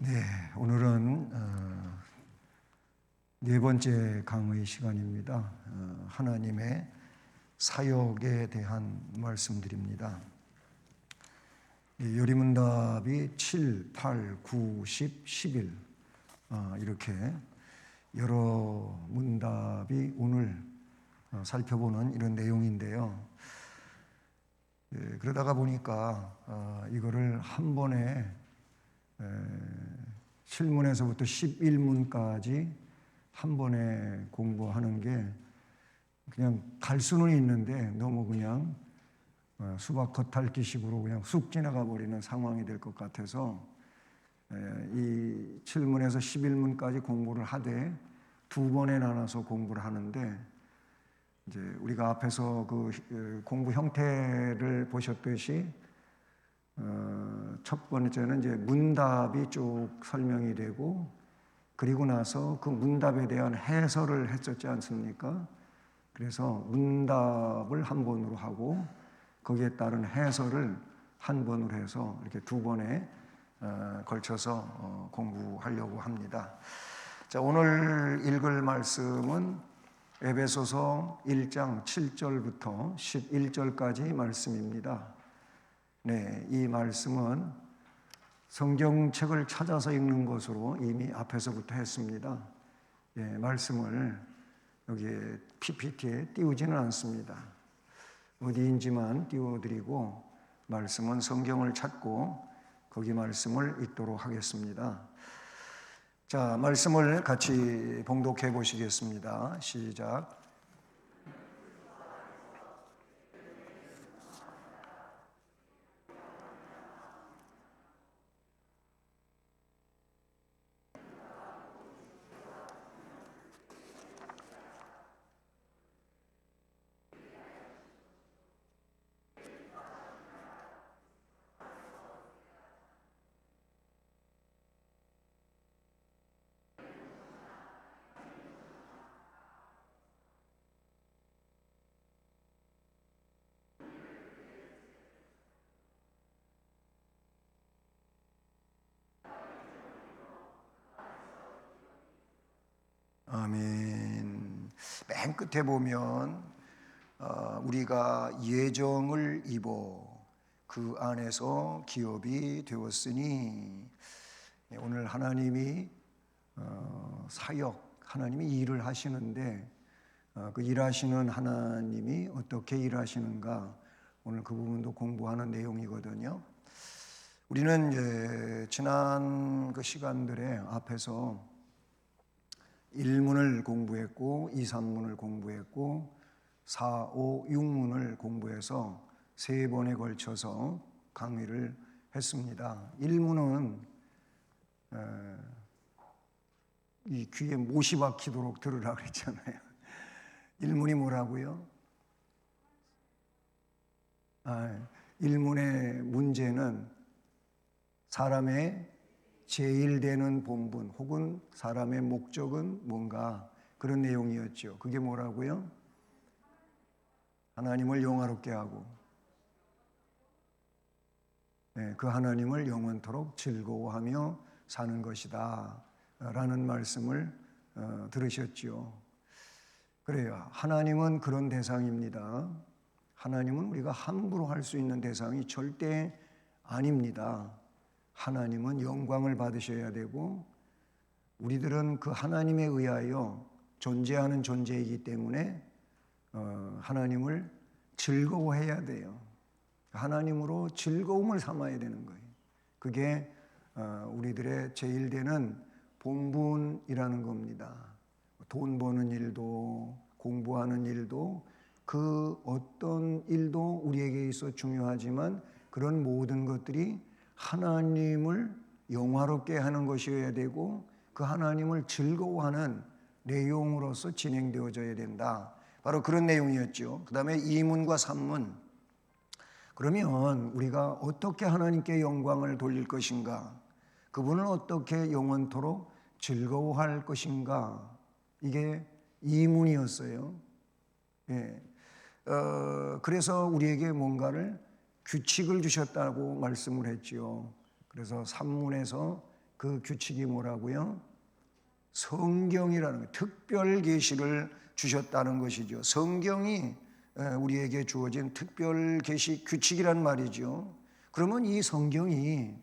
네, 오늘은 네 번째 강의 시간입니다. 하나님의 사역에 대한 말씀드립니다. 요리문답이 7, 8, 9, 10, 11 이렇게 여러 문답이 오늘 살펴보는 이런 내용인데요. 그러다가 보니까 이거를 한 번에 7문에서부터 11문까지 한 번에 공부하는 게 그냥 갈 수는 있는데 너무 그냥 수박 겉핥기식으로 그냥 쑥 지나가 버리는 상황이 될 것 같아서 이 7문에서 11문까지 공부를 하되 두 번에 나눠서 공부를 하는데, 이제 우리가 앞에서 그 공부 형태를 보셨듯이 첫 번째는 이제 문답이 쭉 설명이 되고, 그리고 나서 그 문답에 대한 해설을 했었지 않습니까? 그래서 문답을 한 번으로 하고 거기에 따른 해설을 한 번으로 해서 이렇게 두 번에 걸쳐서 공부하려고 합니다. 자, 오늘 읽을 말씀은 에베소서 1장 7절부터 11절까지 말씀입니다. 네, 이 말씀은 성경책을 찾아서 읽는 것으로 이미 앞에서부터 했습니다. 예, 말씀을 여기에 PPT에 띄우지는 않습니다. 어디인지만 띄워드리고 말씀은 성경을 찾고 거기 말씀을 읽도록 하겠습니다. 자, 말씀을 같이 봉독해 보시겠습니다. 시작. 아멘. 맨 끝에 보면 우리가 예정을 입어 그 안에서 기업이 되었으니, 오늘 하나님이 사역, 하나님이 일을 하시는데 그 일하시는 하나님이 어떻게 일하시는가, 오늘 그 부분도 공부하는 내용이거든요. 우리는 이제 지난 그 시간들에 앞에서 1문을 공부했고 2, 3문을 공부했고 4, 5, 6문을 공부해서 세 번에 걸쳐서 강의를 했습니다. 1문은 이 귀에 못이 박히도록 들으라고 그랬잖아요. 1문이 뭐라고요? 1문의 문제는 사람의 제일 되는 본분 혹은 사람의 목적은 뭔가, 그런 내용이었죠. 그게 뭐라고요? 하나님을 영화롭게 하고 그 하나님을 영원토록 즐거워하며 사는 것이다 라는 말씀을 들으셨죠. 그래요. 하나님은 그런 대상입니다. 하나님은 우리가 함부로 할 수 있는 대상이 절대 아닙니다. 하나님은 영광을 받으셔야 되고 우리들은 그 하나님에 의하여 존재하는 존재이기 때문에 하나님을 즐거워해야 돼요. 하나님으로 즐거움을 삼아야 되는 거예요. 그게 우리들의 제일 되는 본분이라는 겁니다. 돈 버는 일도 공부하는 일도 그 어떤 일도 우리에게 있어 중요하지만 그런 모든 것들이 하나님을 영화롭게 하는 것이어야 되고 그 하나님을 즐거워하는 내용으로서 진행되어져야 된다. 바로 그런 내용이었죠. 그 다음에 2문과 3문. 그러면 우리가 어떻게 하나님께 영광을 돌릴 것인가? 그분을 어떻게 영원토록 즐거워할 것인가? 이게 2문이었어요. 예. 그래서 우리에게 뭔가를 규칙을 주셨다고 말씀을 했지요. 그래서 3문에서 그 규칙이 뭐라고요? 성경이라는 거예요. 특별 계시를 주셨다는 것이죠. 성경이 우리에게 주어진 특별 계시 규칙이란 말이죠. 그러면 이 성경이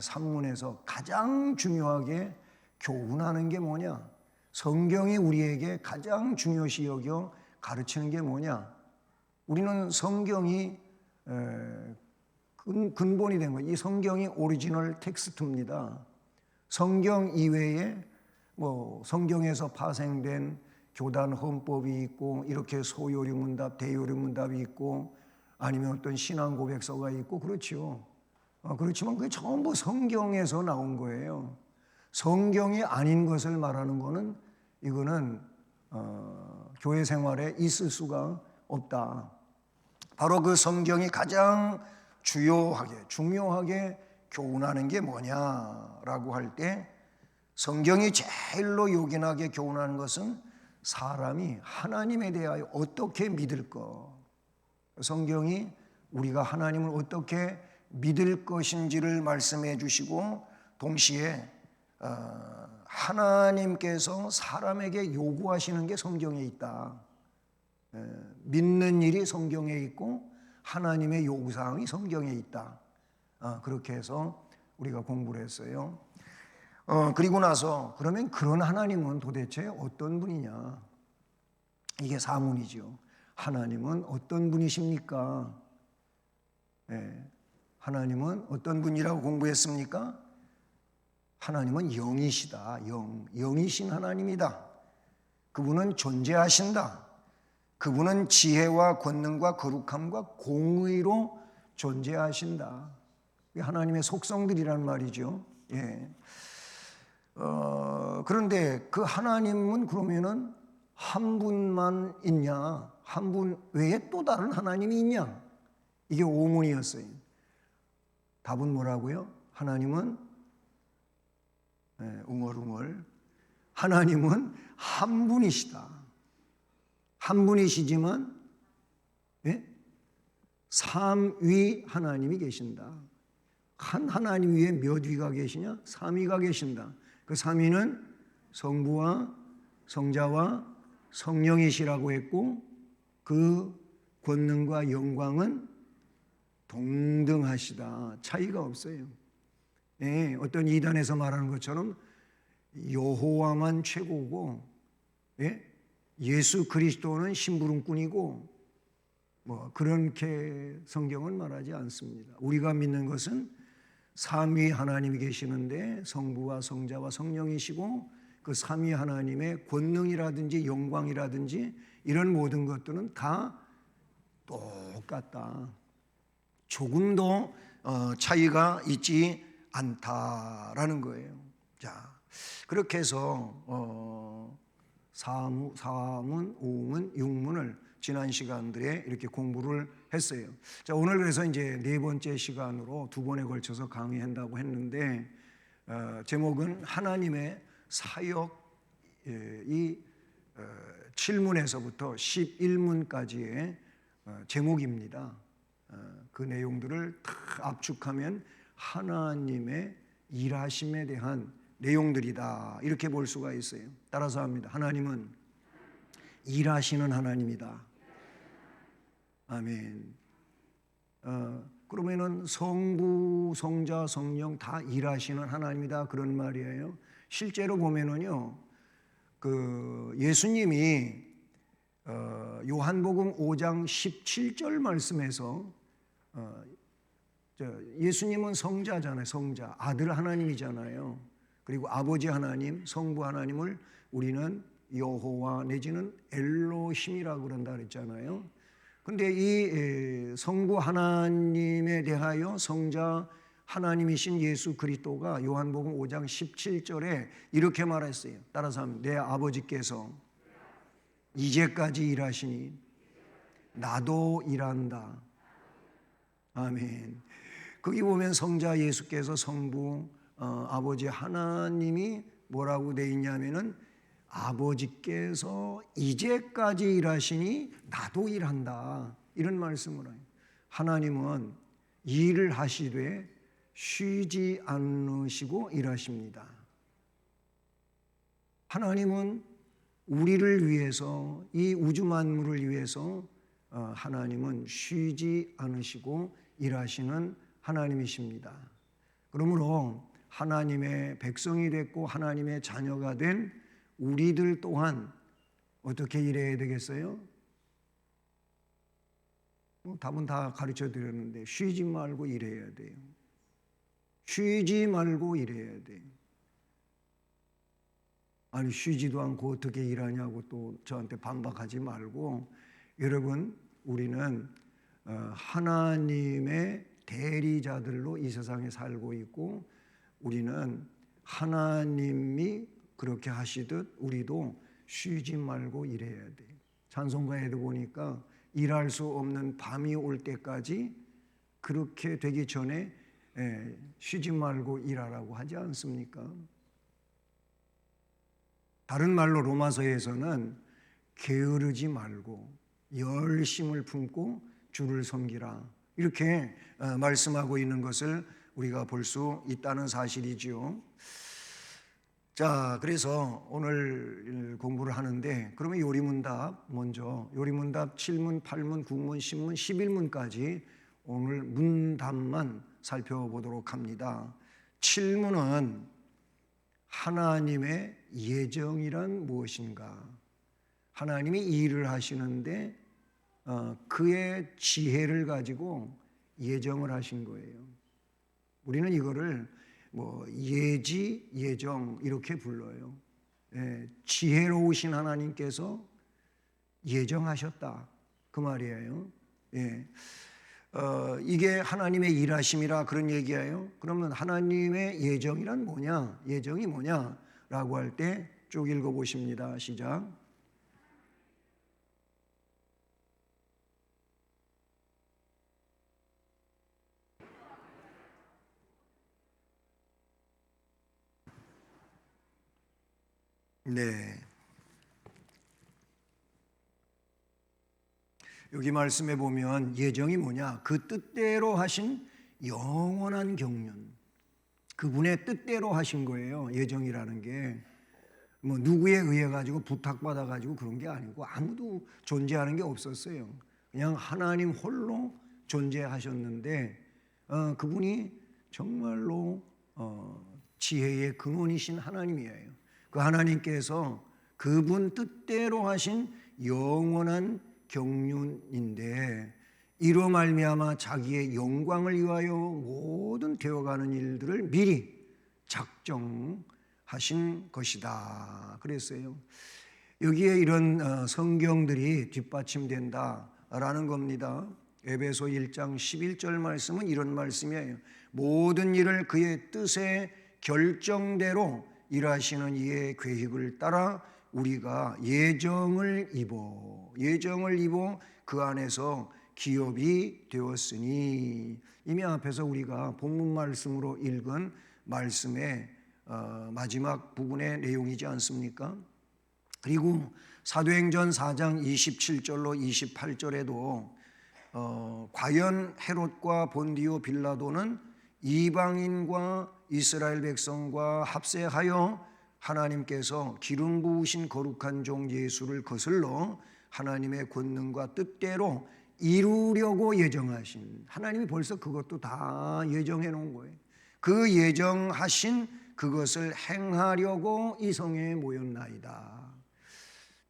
산문에서 가장 중요하게 교훈하는 게 뭐냐? 성경이 우리에게 가장 중요시 여겨 가르치는 게 뭐냐? 우리는 성경이 근본이 된 거예요. 이 성경이 오리지널 텍스트입니다. 성경 이외에 성경에서 파생된 교단 헌법이 있고 이렇게 소요리 문답, 대요리 문답이 있고 아니면 어떤 신앙 고백서가 있고 그렇죠. 그렇지만 그게 전부 성경에서 나온 거예요. 성경이 아닌 것을 말하는 거는 이거는 교회 생활에 있을 수가 없다. 바로 그 성경이 가장 중요하게 교훈하는 게 뭐냐라고 할 때 성경이 제일로 요긴하게 교훈하는 것은 사람이 하나님에 대하여 어떻게 믿을 것. 성경이 우리가 하나님을 어떻게 믿을 것인지를 말씀해 주시고 동시에 하나님께서 사람에게 요구하시는 게 성경에 있다. 믿는 일이 성경에 있고 하나님의 요구사항이 성경에 있다. 그렇게 해서 우리가 공부를 했어요. 그리고 나서 그러면 그런 하나님은 도대체 어떤 분이냐? 이게 사문이죠. 하나님은 어떤 분이십니까? 하나님은 어떤 분이라고 공부했습니까? 하나님은 영이시다. 영이신 하나님이다. 그분은 존재하신다. 그분은 지혜와 권능과 거룩함과 공의로 존재하신다. 하나님의 속성들이란 말이죠. 그런데 그 하나님은 그러면은 한 분만 있냐? 한 분 외에 또 다른 하나님이 있냐? 이게 오문이었어요. 답은 뭐라고요? 하나님은 웅얼웅얼 하나님은 한 분이시다. 한 분이시지만 삼위 하나님이 계신다. 한 하나님 위에 몇 위가 계시냐? 삼위가 계신다. 그 삼위는 성부와 성자와 성령이시라고 했고 그 권능과 영광은 동등하시다. 차이가 없어요. 어떤 이단에서 말하는 것처럼 여호와만 최고고 예수 그리스도는 심부름꾼이고 그렇게 성경은 말하지 않습니다. 우리가 믿는 것은 삼위 하나님이 계시는데 성부와 성자와 성령이시고 그 삼위 하나님의 권능이라든지 영광이라든지 이런 모든 것들은 다 똑같다. 조금도 차이가 있지 않다라는 거예요. 자, 그렇게 해서 사문, 오문, 육문을 지난 시간들에 이렇게 공부를 했어요. 자, 오늘 그래서 이제 네 번째 시간으로 두 번에 걸쳐서 강의한다고 했는데 제목은 하나님의 사역 이 7문에서부터 11문까지의 제목입니다. 그 내용들을 다 압축하면 하나님의 일하심에 대한 내용들이다 이렇게 볼 수가 있어요. 따라서 합니다. 하나님은 일하시는 하나님이다. 아멘. 그러면은 성부, 성자, 성령 다 일하시는 하나님이다 그런 말이에요. 실제로 보면은요, 그 예수님이 요한복음 5장 17절 말씀에서 예수님은 성자잖아요. 성자, 아들 하나님이잖아요. 그리고 아버지 하나님, 성부 하나님을 우리는 여호와 내지는 엘로힘이라고 그런다 그랬잖아요. 근데 이 성부 하나님에 대하여 성자 하나님이신 예수 그리스도가 요한복음 5장 17절에 이렇게 말했어요. 따라서 하면 내 아버지께서 이제까지 일하시니 나도 일한다. 아멘. 거기 보면 성자 예수께서 성부 아버지 하나님이 뭐라고 돼 있냐면은 아버지께서 이제까지 일하시니 나도 일한다 이런 말씀을 해요. 하나님은 일을 하시되 쉬지 않으시고 일하십니다. 하나님은 우리를 위해서, 이 우주 만물을 위해서 하나님은 쉬지 않으시고 일하시는 하나님이십니다. 그러므로 하나님의 백성이 됐고 하나님의 자녀가 된 우리들 또한 어떻게 일해야 되겠어요? 답은 다 가르쳐 드렸는데 쉬지 말고 일해야 돼요. 쉬지 말고 일해야 돼요. 아니 쉬지도 않고 어떻게 일하냐고 또 저한테 반박하지 말고, 여러분 우리는 하나님의 대리자들로 이 세상에 살고 있고, 우리는 하나님이 그렇게 하시듯 우리도 쉬지 말고 일해야 돼요. 찬송가에도 보니까 일할 수 없는 밤이 올 때까지, 그렇게 되기 전에 쉬지 말고 일하라고 하지 않습니까? 다른 말로 로마서에서는 게으르지 말고 열심을 품고 주를 섬기라, 이렇게 말씀하고 있는 것을 우리가 볼 수 있다는 사실이지요. 자, 그래서 오늘 공부를 하는데, 그러면 요리문답 먼저, 요리문답 7문, 8문, 9문, 10문, 11문까지 오늘 문답만 살펴보도록 합니다. 7문은 하나님의 예정이란 무엇인가? 하나님이 일을 하시는데 그의 지혜를 가지고 예정을 하신 거예요. 우리는 이거를 예지, 예정 이렇게 불러요. 지혜로우신 하나님께서 예정하셨다, 그 말이에요. 이게 하나님의 일하심이라 그런 얘기예요. 그러면 하나님의 예정이란 뭐냐? 예정이 뭐냐? 라고 할 때 쭉 읽어보십니다. 시작. 네. 여기 말씀에 보면 예정이 뭐냐? 그 뜻대로 하신 영원한 경륜, 그분의 뜻대로 하신 거예요. 예정이라는 게 누구에 의해 가지고 부탁받아 가지고 그런 게 아니고, 아무도 존재하는 게 없었어요. 그냥 하나님 홀로 존재하셨는데 그분이 정말로 지혜의 근원이신 하나님이에요. 그 하나님께서 그분 뜻대로 하신 영원한 경륜인데, 이로 말미암아 자기의 영광을 위하여 모든 되어가는 일들을 미리 작정하신 것이다 그랬어요. 여기에 이런 성경들이 뒷받침된다라는 겁니다. 에베소 1장 11절 말씀은 이런 말씀이에요. 모든 일을 그의 뜻의 결정대로 일하시는 이의 계획을 따라 우리가 예정을 입어 그 안에서 기업이 되었으니, 이미 앞에서 우리가 본문 말씀으로 읽은 말씀의 마지막 부분의 내용이지 않습니까? 그리고 사도행전 4장 27절로 28절에도 과연 헤롯과 본디오 빌라도는 이방인과 이스라엘 백성과 합세하여 하나님께서 기름 부으신 거룩한 종 예수를 거슬러 하나님의 권능과 뜻대로 이루려고 예정하신, 하나님이 벌써 그것도 다 예정해 놓은 거예요. 그 예정하신 그것을 행하려고 이 성에 모였나이다.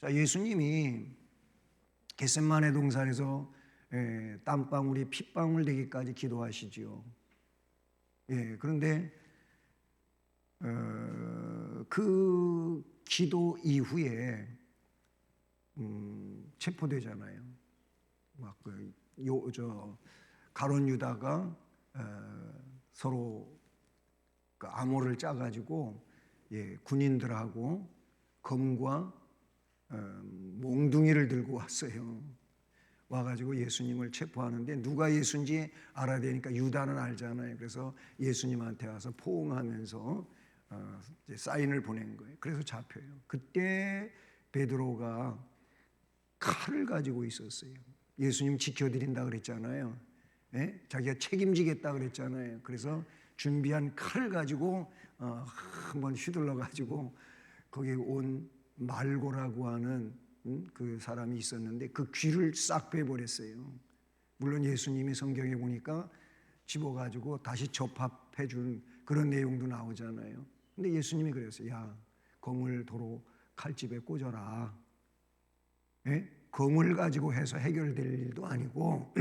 자, 예수님이 겟세마네 동산에서 땀방울이 핏방울 되기까지 기도하시지요. 그런데 그 기도 이후에 체포되잖아요. 막 가룟 유다가 서로 그 암호를 짜가지고 군인들하고 검과 몽둥이를 들고 왔어요. 와가지고 예수님을 체포하는데, 누가 예수인지 알아야 되니까 유다는 알잖아요. 그래서 예수님한테 와서 포옹하면서 사인을 보낸 거예요. 그래서 잡혀요. 그때 베드로가 칼을 가지고 있었어요. 예수님 지켜드린다 그랬잖아요. 자기가 책임지겠다 그랬잖아요. 그래서 준비한 칼 가지고 한번 휘둘러 가지고 거기 온 말고라고 하는 그 사람이 있었는데 그 귀를 싹 빼버렸어요. 물론 예수님이 성경에 보니까 집어가지고 다시 접합해 준 그런 내용도 나오잖아요. 근데 예수님이 그랬어요. 야, 검을 도로 칼집에 꽂아라. 예? 검을 가지고 해서 해결될 일도 아니고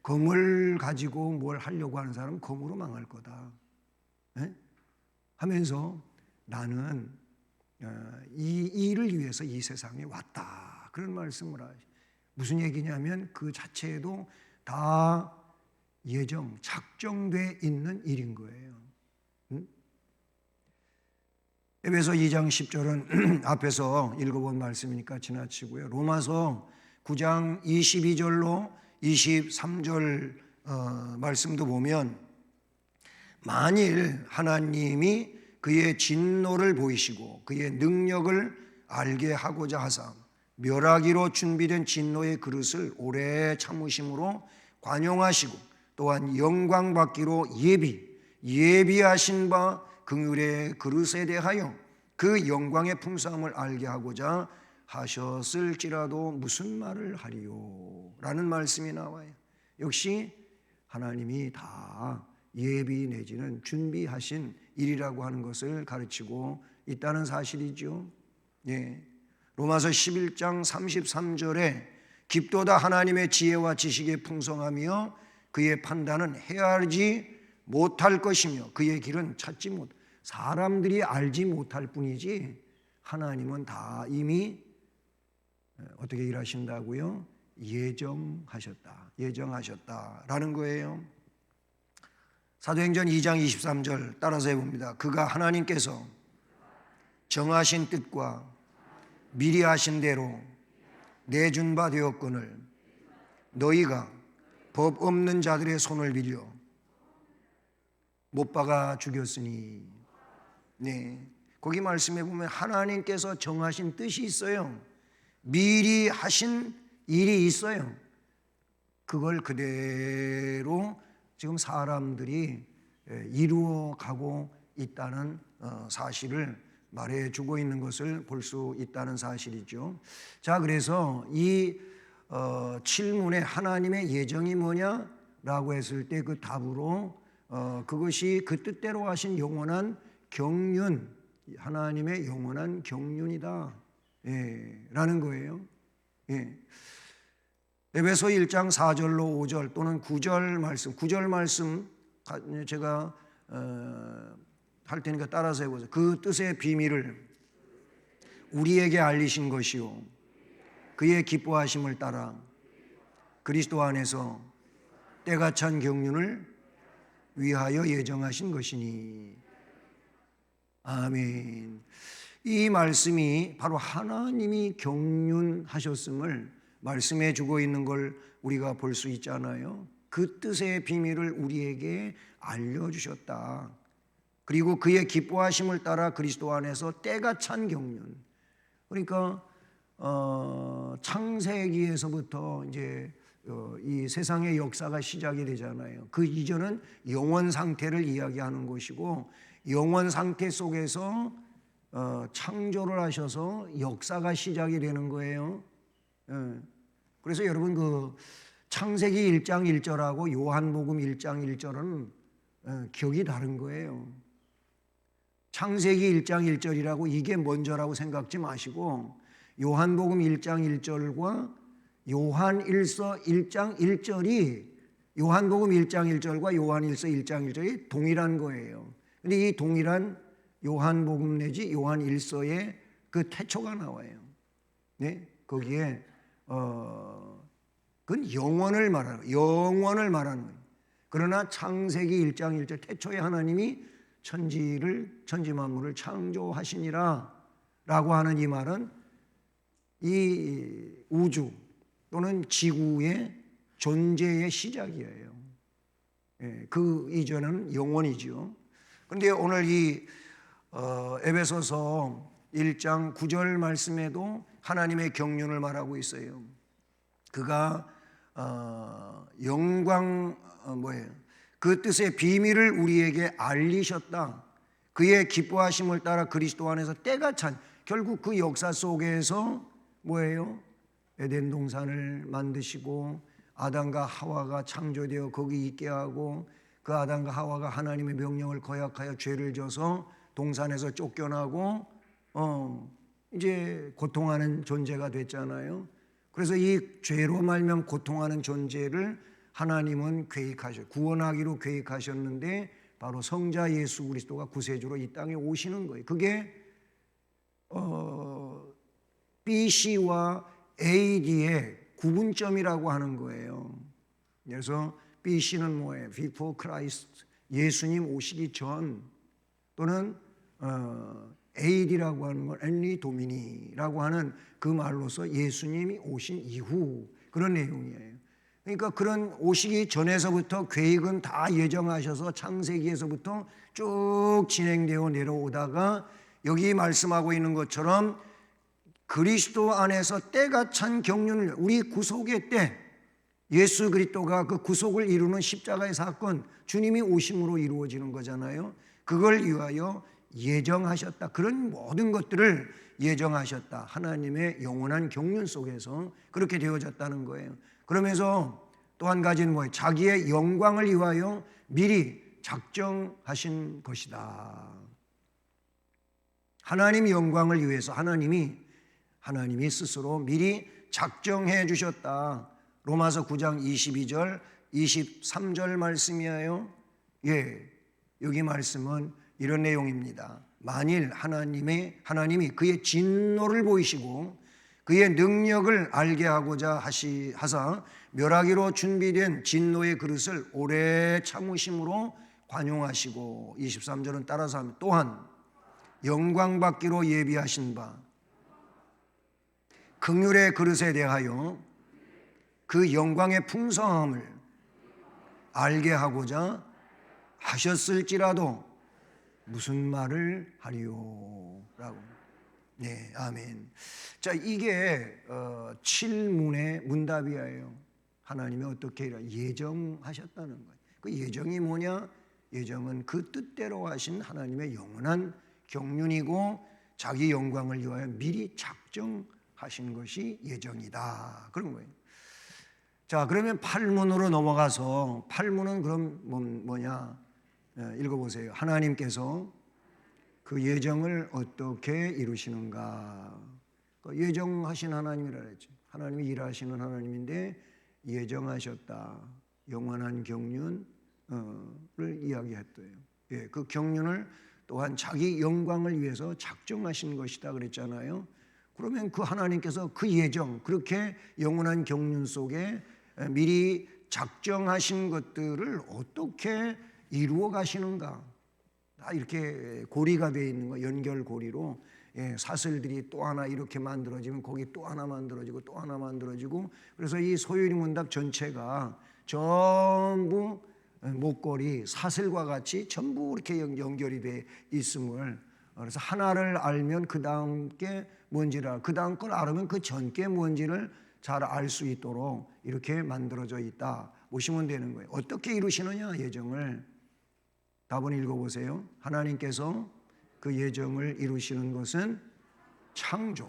검을 가지고 뭘 하려고 하는 사람은 검으로 망할 거다. 예? 하면서 나는 이 일을 위해서 이 세상에 왔다. 그런 말씀을 하시. 무슨 얘기냐면 그 자체에도 다 예정, 작정돼 있는 일인 거예요. 에베소 2장 10절은 앞에서 읽어본 말씀이니까 지나치고요. 로마서 9장 22절로 23절 말씀도 보면 만일 하나님이 그의 진노를 보이시고 그의 능력을 알게 하고자 하사 멸하기로 준비된 진노의 그릇을 오래 참으심으로 관용하시고 또한 영광 받기로 예비하신 바 긍휼의 그릇에 대하여 그 영광의 풍성함을 알게 하고자 하셨을지라도 무슨 말을 하리요? 라는 말씀이 나와요. 역시 하나님이 다 예비 내지는 준비하신 일이라고 하는 것을 가르치고 있다는 사실이죠. 예. 로마서 11장 33절에 깊도다 하나님의 지혜와 지식의 풍성하며 그의 판단은 헤아리지 못할 것이며 그의 길은 찾지 못. 사람들이 알지 못할 뿐이지 하나님은 다 이미 어떻게 일하신다고요? 예정하셨다라는 거예요. 사도행전 2장 23절 따라서 해봅니다. 그가 하나님께서 정하신 뜻과 미리 하신 대로 내준 바 되었거늘 너희가 법 없는 자들의 손을 빌려 못 박아 죽였으니. 네, 거기 말씀해 보면 하나님께서 정하신 뜻이 있어요. 미리 하신 일이 있어요. 그걸 그대로 지금 사람들이 이루어가고 있다는 사실을 말해주고 있는 것을 볼 수 있다는 사실이죠. 자, 그래서 이 질문에 하나님의 예정이 뭐냐라고 했을 때 그 답으로 그것이 그 뜻대로 하신 영원한 경륜, 하나님의 영원한 경륜이다 라는 거예요. 예. 에베소 1장 4절로 5절 또는 9절 말씀 제가 할 테니까 따라서 해보세요. 그 뜻의 비밀을 우리에게 알리신 것이요 그의 기뻐하심을 따라 그리스도 안에서 때가 찬 경륜을 위하여 예정하신 것이니. 아멘. 이 말씀이 바로 하나님이 경륜하셨음을 말씀해 주고 있는 걸 우리가 볼 수 있잖아요. 그 뜻의 비밀을 우리에게 알려주셨다. 그리고 그의 기뻐하심을 따라 그리스도 안에서 때가 찬 경륜. 그러니까 창세기에서부터 이제 이 세상의 역사가 시작이 되잖아요. 그 이전은 영원 상태를 이야기하는 것이고 영원 상태 속에서 창조를 하셔서 역사가 시작이 되는 거예요. 그래서 여러분 그 창세기 1장 1절하고 요한복음 1장 1절은 격이 다른 거예요. 창세기 1장 1절이라고 이게 먼저라고 생각지 마시고 요한복음 1장 1절과 요한일서 1장 1절이 요한복음 1장 1절과 요한일서 1장 1절이 동일한 거예요. 근데 이 동일한 요한복음 내지 요한일서의 그 태초가 나와요. 네? 거기에 그건 영원을 말하는 거예요. 그러나 창세기 1장 1절 태초에 하나님이 천지 만물을 창조하시니라 라고 하는 이 말은 이 우주 또는 지구의 존재의 시작이에요. 그 이전은 영원이죠. 그런데 오늘 이 에베소서 1장 9절 말씀에도 하나님의 경륜을 말하고 있어요. 그가 영광 그 뜻의 비밀을 우리에게 알리셨다. 그의 기뻐하심을 따라 그리스도 안에서 때가 찬, 결국 그 역사 속에서 뭐예요? 에덴 동산을 만드시고 아담과 하와가 창조되어 거기 있게 하고 그 아담과 하와가 하나님의 명령을 거역하여 죄를 져서 동산에서 쫓겨나고 이제 고통하는 존재가 됐잖아요. 그래서 이 죄로 말미암아 고통하는 존재를 하나님은 구원하기로 계획하셨는데 바로 성자 예수 그리스도가 구세주로 이 땅에 오시는 거예요. 그게 BC와 AD의 구분점이라고 하는 거예요. 그래서 BC는 뭐예요? Before Christ, 예수님 오시기 전, 또는 AD라고 하는 건 Anni Domini라고 하는 그 말로서 예수님이 오신 이후 그런 내용이에요. 그러니까 그런 오시기 전에서부터 계획은 다 예정하셔서 창세기에서부터 쭉 진행되어 내려오다가 여기 말씀하고 있는 것처럼 그리스도 안에서 때가 찬 경륜을, 우리 구속의 때, 예수 그리스도가 그 구속을 이루는 십자가의 사건, 주님이 오심으로 이루어지는 거잖아요. 그걸 위하여 예정하셨다. 그런 모든 것들을 예정하셨다. 하나님의 영원한 경륜 속에서 그렇게 되어졌다는 거예요. 그러면서 또 한 가지는 뭐예요? 자기의 영광을 위하여 미리 작정하신 것이다. 하나님의 영광을 위해서 하나님이 스스로 미리 작정해 주셨다. 로마서 9장 22절 23절 말씀이에요. 여기 말씀은 이런 내용입니다. 만일 하나님이 그의 진노를 보이시고 그의 능력을 알게 하고자 하사 멸하기로 준비된 진노의 그릇을 오래 참으심으로 관용하시고, 23절은 따라서 하면, 또한 영광 받기로 예비하신 바 긍휼의 그릇에 대하여 그 영광의 풍성함을 알게 하고자 하셨을지라도 무슨 말을 하리요? 라고. 네, 아멘. 자, 이게 7문의 문답이에요. 하나님이 어떻게 예정하셨다는 거예요. 그 예정이 뭐냐? 예정은 그 뜻대로 하신 하나님의 영원한 경륜이고 자기 영광을 위하여 미리 작정하신 것이 예정이다. 그런 거예요. 자, 그러면 8문으로 넘어가서, 8문은 그럼 뭐냐? 읽어보세요. 하나님께서 그 예정을 어떻게 이루시는가? 예정하신 하나님이라 그랬죠. 하나님이 일하시는 하나님인데 예정하셨다. 영원한 경륜을 이야기했대요. 그 경륜을 또한 자기 영광을 위해서 작정하신 것이다 그랬잖아요. 그러면 그 하나님께서 그 예정, 그렇게 영원한 경륜 속에 미리 작정하신 것들을 어떻게 이루어 가시는가? 다 이렇게 고리가 되어 있는 거, 연결고리로 사슬들이 또 하나 이렇게 만들어지면 거기 또 하나 만들어지고 또 하나 만들어지고, 그래서 이 소유리 문답 전체가 전부 목걸이 사슬과 같이 전부 이렇게 연결이 되어 있음을, 그래서 하나를 알면 그 다음 게 뭔지를, 그 다음 걸 알으면 그 전 게 뭔지를 잘 알 수 있도록 이렇게 만들어져 있다 보시면 되는 거예요. 어떻게 이루시느냐 예정을? 답은 읽어보세요. 하나님께서 그 예정을 이루시는 것은 창조,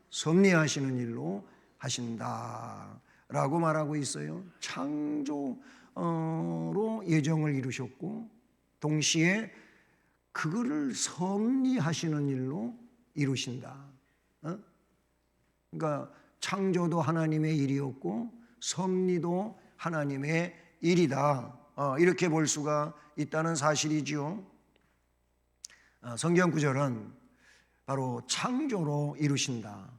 섭리하시는 일로 하신다 라고 말하고 있어요. 창조로 예정을 이루셨고 동시에 그거를 섭리하시는 일로 이루신다. 그러니까 창조도 하나님의 일이었고 섭리도 하나님의 일이다. 이렇게 볼 수가 있다는 사실이지요. 성경 구절은 바로 창조로 이루신다.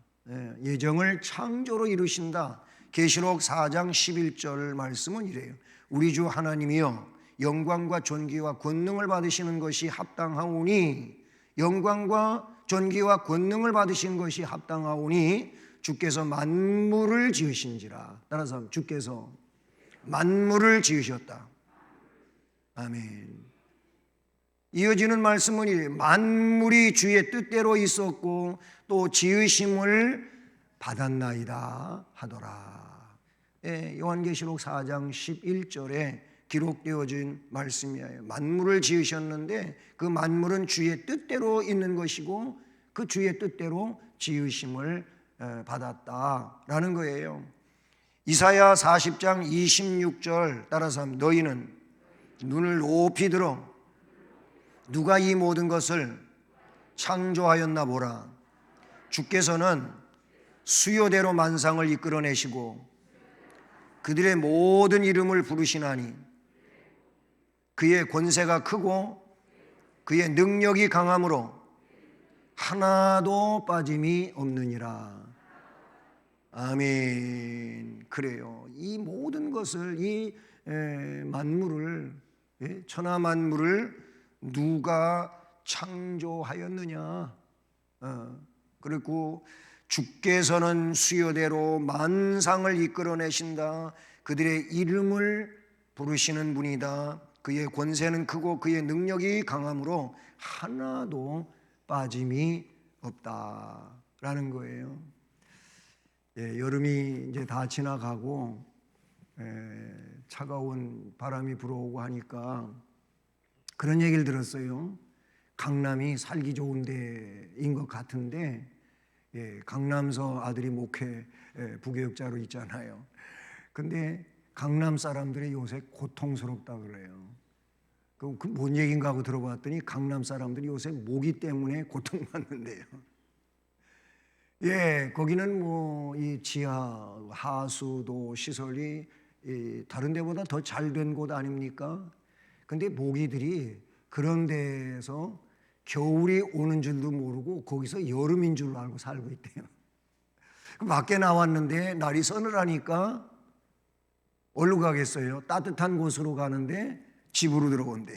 예정을 창조로 이루신다. 계시록 4장 11절 말씀은 이래요. 우리 주 하나님이여 영광과 존귀와 권능을 받으시는 것이 합당하오니, 영광과 존귀와 권능을 받으신 것이 합당하오니 주께서 만물을 지으신지라. 따라서 주께서 만물을 지으셨다. 아멘. 이어지는 말씀은 만물이 주의 뜻대로 있었고 또 지으심을 받았나이다 하더라. 요한계시록 4장 11절에 기록되어진 말씀이에요. 만물을 지으셨는데 그 만물은 주의 뜻대로 있는 것이고 그 주의 뜻대로 지으심을 받았다라는 거예요. 이사야 40장 26절 따라서 하면 너희는 눈을 높이 들어 누가 이 모든 것을 창조하였나 보라. 주께서는 수요대로 만상을 이끌어내시고 그들의 모든 이름을 부르시나니 그의 권세가 크고 그의 능력이 강함으로 하나도 빠짐이 없느니라. 아멘. 그래요. 이 모든 것을 이 만물을 천하 만물을 누가 창조하였느냐? 그리고 주께서는 수요대로 만상을 이끌어내신다. 그들의 이름을 부르시는 분이다. 그의 권세는 크고 그의 능력이 강함으로 하나도 빠짐이 없다라는 거예요. 여름이 이제 다 지나가고 차가운 바람이 불어오고 하니까 그런 얘기를 들었어요. 강남이 살기 좋은 데인 것 같은데 강남서 아들이 목회 부교육자로 있잖아요. 근데 강남 사람들이 요새 고통스럽다 그래요. 그 뭔 얘기인가 하고 들어봤더니 강남 사람들이 요새 모기 때문에 고통받는데요. 거기는 뭐 이 지하 하수도 시설이 다른 데보다 더 잘 된 곳 아닙니까? 근데 모기들이 그런 데에서 겨울이 오는 줄도 모르고 거기서 여름인 줄 알고 살고 있대요. 밖에 나왔는데 날이 서늘하니까 어디로 가겠어요? 따뜻한 곳으로 가는데 집으로 들어온대.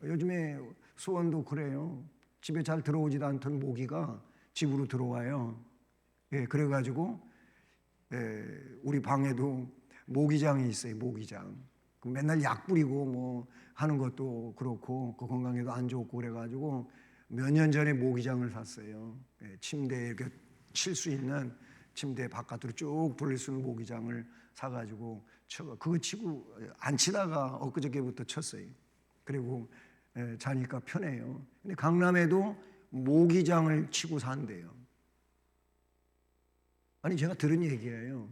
요즘에 수원도 그래요. 집에 잘 들어오지도 않던 모기가 집으로 들어와요. 그래가지고 우리 방에도 모기장이 있어요. 모기장. 맨날 약 뿌리고 뭐 하는 것도 그렇고 그 건강에도 안 좋고 그래가지고 몇 년 전에 모기장을 샀어요. 침대에 이렇게 칠 수 있는 침대 바깥으로 쭉 돌릴 수 있는 모기장을 사가지고 그거 치고 안 치다가 엊그저께부터 쳤어요. 그리고 자니까 편해요. 근데 강남에도 모기장을 치고 산대요. 아니 제가 들은 얘기예요.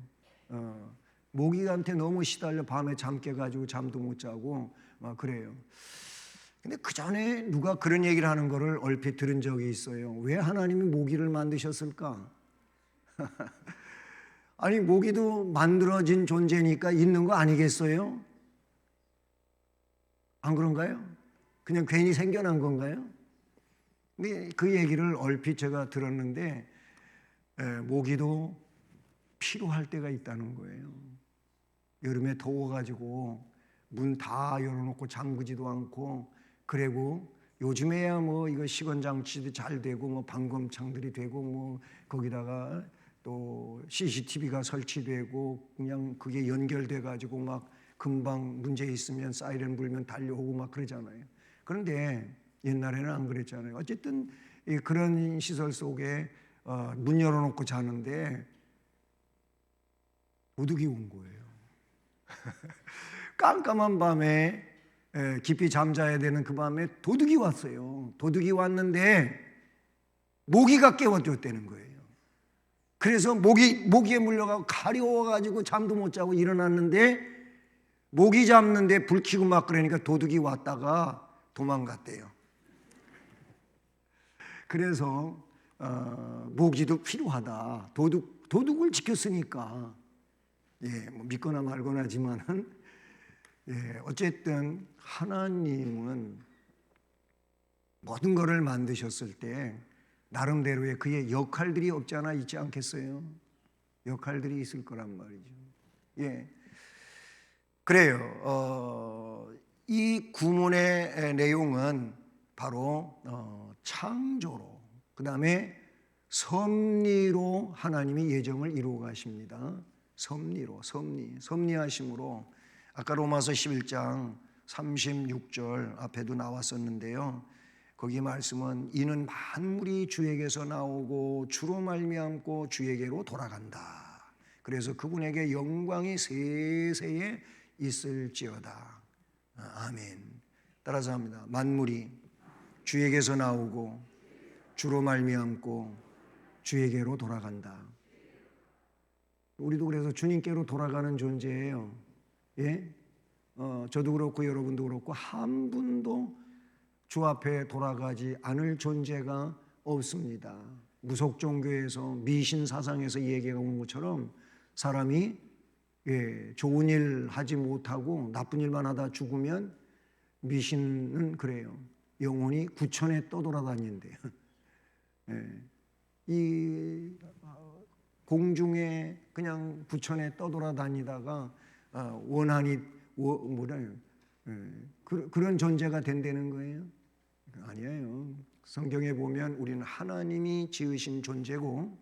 모기한테 너무 시달려 밤에 잠 깨가지고 잠도 못 자고 막 그래요. 근데 그 전에 누가 그런 얘기를 하는 거를 얼핏 들은 적이 있어요. 왜 하나님이 모기를 만드셨을까? 아니 모기도 만들어진 존재니까 있는 거 아니겠어요? 안 그런가요? 그냥 괜히 생겨난 건가요? 근데 그 얘기를 얼핏 제가 들었는데 모기도 필요할 때가 있다는 거예요. 여름에 더워가지고 문 다 열어놓고 잠그지도 않고 그리고 요즘에야 뭐 이거 시건장치도 잘 되고 뭐 방검창들이 되고 뭐 거기다가 또 CCTV가 설치되고 그냥 그게 연결돼 가지고 막 금방 문제 있으면 사이렌 불면 달려오고 막 그러잖아요. 그런데 옛날에는 안 그랬잖아요. 어쨌든 그런 시설 속에 문 열어놓고 자는데 도둑이 온 거예요. 깜깜한 밤에 깊이 잠자야 되는 그 밤에 도둑이 왔어요. 도둑이 왔는데 모기가 깨워줬다는 거예요. 그래서 모기에 물려가고 가려워가지고 잠도 못 자고 일어났는데 모기 잡는데 불 켜고 막 그러니까 도둑이 왔다가 도망갔대요. 그래서 모기도 필요하다. 도둑을 지켰으니까 뭐 믿거나 말거나지만은 어쨌든 하나님은 모든 것을 만드셨을 때 나름대로의 그의 역할들이 없지 않아 있지 않겠어요? 역할들이 있을 거란 말이죠. 그래요. 이 구문의 내용은 바로 창조로, 그 다음에 섭리로 하나님이 예정을 이루어 가십니다. 섭리하심으로 아까 로마서 11장 36절 앞에도 나왔었는데요. 거기 말씀은 이는 만물이 주에게서 나오고 주로 말미암고 주에게로 돌아간다. 그래서 그분에게 영광이 세세에 있을지어다. 아멘. 따라서 합니다. 만물이 주에게서 나오고 주로 말미암고 주에게로 돌아간다. 우리도 그래서 주님께로 돌아가는 존재예요. 예? 저도 그렇고 여러분도 그렇고 한 분도 주 앞에 돌아가지 않을 존재가 없습니다. 무속 종교에서 미신 사상에서 얘기가 온 것처럼 사람이 좋은 일 하지 못하고 나쁜 일만 하다 죽으면 미신은 그래요. 영혼이 구천에 떠돌아다닌대요. 이 공중에 그냥 부천에 떠돌아다니다가 원한이 그런 존재가 된다는 거예요? 아니에요. 성경에 보면 우리는 하나님이 지으신 존재고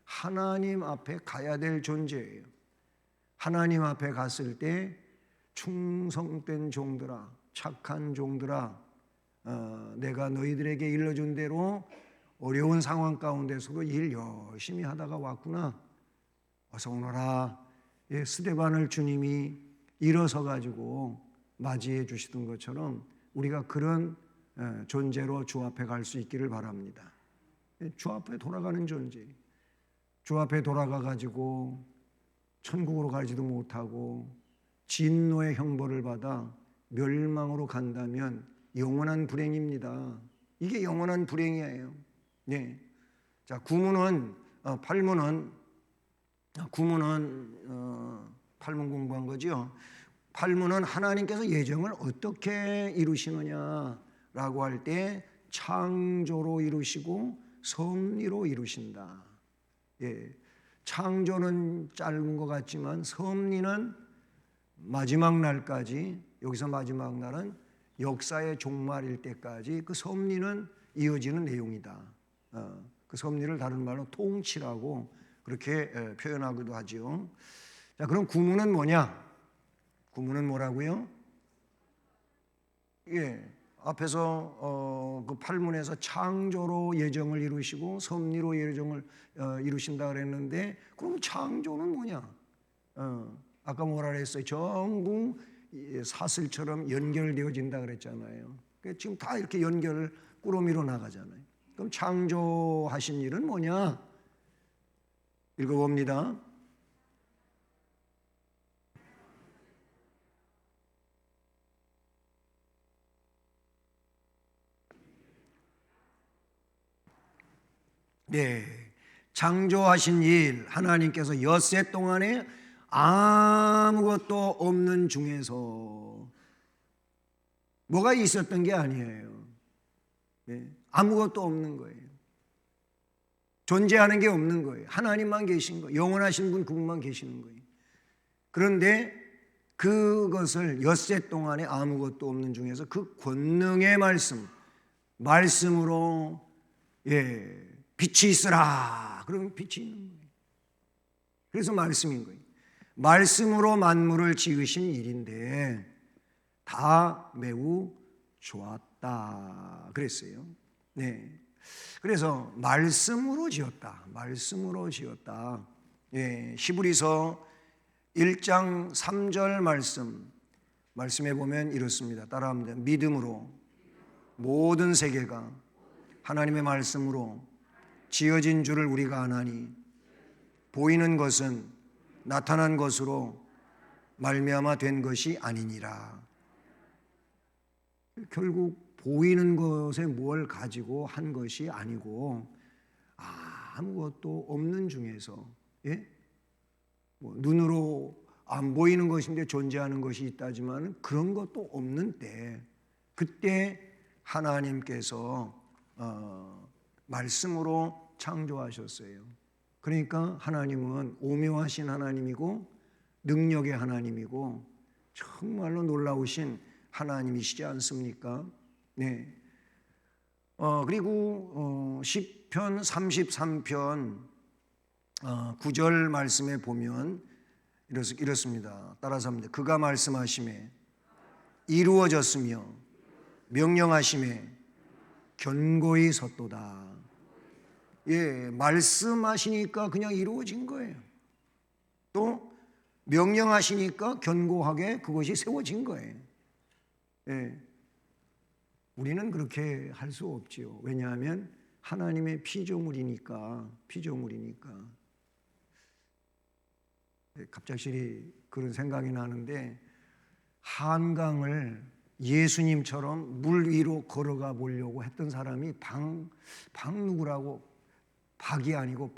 하나님 앞에 가야 될 존재예요. 하나님 앞에 갔을 때 충성된 종들아, 착한 종들아, 내가 너희들에게 일러준 대로 어려운 상황 가운데서도 일 열심히 하다가 왔구나. 어서 오너라. 스데반을 주님이 일어서 가지고 맞이해 주시던 것처럼 우리가 그런 존재로 주 앞에 갈 수 있기를 바랍니다. 주 앞에 돌아가는 존재. 주 앞에 돌아가 가지고 천국으로 가지도 못하고 진노의 형벌을 받아 멸망으로 간다면 영원한 불행입니다. 이게 영원한 불행이에요. 네. 자, 구문은 팔문 공부한 거죠. 팔문은 하나님께서 예정을 어떻게 이루시느냐라고 할 때 창조로 이루시고 섭리로 이루신다. 예. 창조는 짧은 것 같지만 섭리는 마지막 날까지, 여기서 마지막 날은 역사의 종말일 때까지 그 섭리는 이어지는 내용이다. 그 섭리를 다른 말로 통치라고 그렇게 표현하기도 하죠. 자, 그럼 구문은 뭐냐? 구문은 뭐라고요? 예, 앞에서 그 팔문에서 창조로 예정을 이루시고 섭리로 예정을 이루신다 그랬는데, 그럼 창조는 뭐냐? 아까 뭐라 그랬어요? 전부 사슬처럼 연결되어진다 그랬잖아요. 지금 다 이렇게 연결을 꾸러미로 나가잖아요. 그럼 창조하신 일은 뭐냐? 읽어봅니다. 네, 창조하신 일, 하나님께서 엿새 동안에 아무것도 없는 중에서 뭐가 있었던 게 아니에요. 네, 아무것도 없는 거예요. 존재하는 게 없는 거예요. 하나님만 계신 거예요. 영원하신 분 그분만 계시는 거예요. 그런데 그것을 엿새 동안에 아무것도 없는 중에서 그 권능의 말씀으로 빛이 있으라. 그러면 빛이 있는 거예요. 그래서 말씀인 거예요. 말씀으로 만물을 지으신 일인데 다 매우 좋았다 그랬어요. 네. 그래서 말씀으로 지었다. 말씀으로 지었다. 예, 히브리서 1장 3절 말씀에 보면 이렇습니다. 따라합니다. 믿음으로 모든 세계가 하나님의 말씀으로 지어진 줄을 우리가 아나니 보이는 것은 나타난 것으로 말미암아 된 것이 아니니라. 결국 보이는 것에 뭘 가지고 한 것이 아니고 아무것도 없는 중에서, 눈으로 안 보이는 것인데 존재하는 것이 있다지만 그런 것도 없는 때, 그때 하나님께서 말씀으로 창조하셨어요. 그러니까 하나님은 오묘하신 하나님이고 능력의 하나님이고 정말로 놀라우신 하나님이시지 않습니까? 네. 그리고 시편 33편 9절 말씀에 보면 이렇습니다. 따라서 합니다. 그가 말씀하심에 이루어졌으며 명령하심에 견고히 섰도다. 예, 말씀하시니까 그냥 이루어진 거예요. 또 명령하시니까 견고하게 그것이 세워진 거예요. 예. 우리는 그렇게 할 수 없지요. 왜냐하면 하나님의 피조물이니까. 갑작스레 그런 생각이 나는데, 한강을 예수님처럼 물 위로 걸어가 보려고 했던 사람이 누구라고, 박이 아니고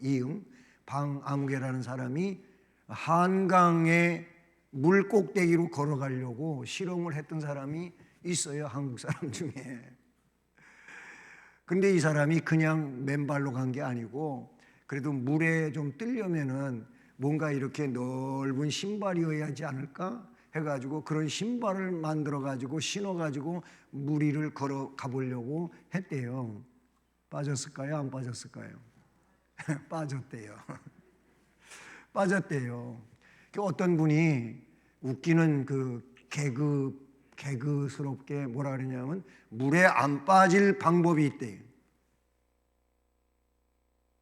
이응 방아무개라는 사람이 한강의 물 꼭대기로 걸어가려고 실험을 했던 사람이 있어요, 한국 사람 중에. 근데 이 사람이 그냥 맨발로 간 게 아니고, 그래도 물에 좀 뜨려면은 뭔가 이렇게 넓은 신발이어야 하지 않을까 해가지고 그런 신발을 만들어가지고 신어가지고 물 위를 걸어가 보려고 했대요. 빠졌을까요? 안 빠졌을까요? 빠졌대요. 어떤 분이 웃기는 그 개그스럽게 뭐라 그러냐면, 물에 안 빠질 방법이 있대요.